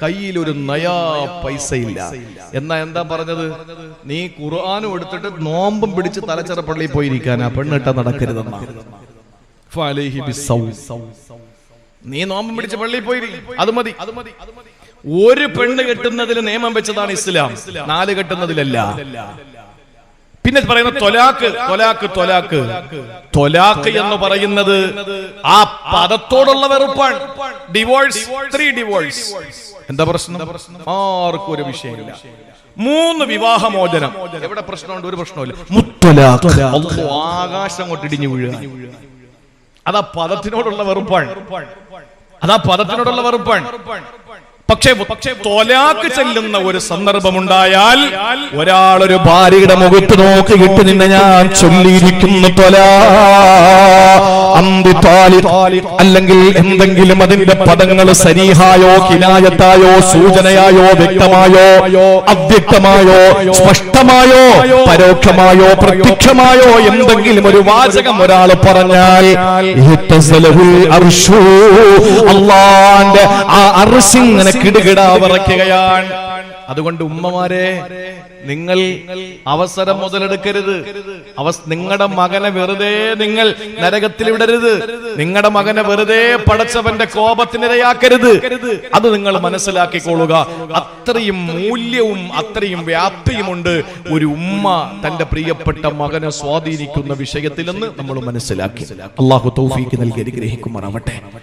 കയ്യിൽ ഒരു നയാ പൈസ ഇല്ല. എന്നാ എന്താ പറഞ്ഞത്? നീ ഖുർആനും എടുത്തിട്ട് നോമ്പും പിടിച്ച് തലച്ചെറ പള്ളിയിൽ പോയിരിക്കാനാ, പെണ്ണ് കെട്ടാൻ നടക്കരുതെന്നാ. നീ നോമ്പും പിടിച്ച് പള്ളിയിൽ പോയി, അത് മതി. ഒരു പെണ്ണ് കെട്ടുന്നതിൽ നിയമം വെച്ചതാണ് ഇസ്ലാം, 4 കെട്ടുന്നതിലല്ല. പിന്നെ പറയുന്ന ത്വലാഖ്. ത്വലാഖ് ത്വലാഖ് ത്വലാഖ് എന്ന് പറയുന്നത് ആ പദത്തോടുള്ള വെറുപ്പാണ്. Divorce, 3 divorce. എന്താ പ്രശ്നം? ആർക്കും ഒരു വിഷയമില്ല. 3 വിവാഹമോചനം. എവിടെ പ്രശ്നമുണ്ട്? ഒരു പ്രശ്നമില്ല. മുത്തലാഖ്. ആകാശം കൊണ്ട് ഇടിഞ്ഞു വീഴുക. അതാ പദത്തിനോടുള്ള വെറുപ്പാണ്. അതാ പദത്തിനോടുള്ള വെറുപ്പാണ്. പക്ഷേ ത്വലാഖ് ചെല്ലുന്ന ഒരു സന്ദർഭമുണ്ടായാൽ, ഒരാളൊരു ഭാര്യയുടെ മുഖത്ത് നോക്കിയിട്ട് നിന്നെ ഞാൻ ചൊല്ലിയിരിക്കുന്നു അല്ലെങ്കിൽ എന്തെങ്കിലും അതിന്റെ പദങ്ങൾ സരീഹായോ കിനായത്തായോ സൂചനയായോ വ്യക്തമായോ അവ്യക്തമായോ സ്പഷ്ടമായോ പരോക്ഷമായോ പ്രത്യക്ഷമായോ എന്തെങ്കിലും ഒരു വാചകം ഒരാൾ പറഞ്ഞാൽ അല്ലാഹുവിന്റെ ആ അർശിങ്ങനെ കിടുകിടാ വിറയ്ക്കുകയാണ്. അതുകൊണ്ട് ഉമ്മമാരെ, നിങ്ങൾ അവസരം മുതലെടുക്കരുത്. നിങ്ങളുടെ മകനെ വെറുതെ നിങ്ങൾ നരകത്തിൽ വിടരുത്. നിങ്ങളുടെ മകനെ വെറുതെ പടച്ചവന്റെ കോപത്തിനിരയാക്കരുത്. അത് നിങ്ങൾ മനസ്സിലാക്കിക്കൊള്ളുക. അത്രയും മൂല്യവും അത്രയും വ്യാപ്തിയുമുണ്ട് ഒരു ഉമ്മ തന്റെ പ്രിയപ്പെട്ട മകനെ സ്വാധീനിക്കുന്ന വിഷയത്തിലെന്ന് നമ്മൾ മനസ്സിലാക്കി. അല്ലാഹു തൗഫീഖ് നൽകി അനുഗ്രഹിക്കുമാറാവട്ടെ.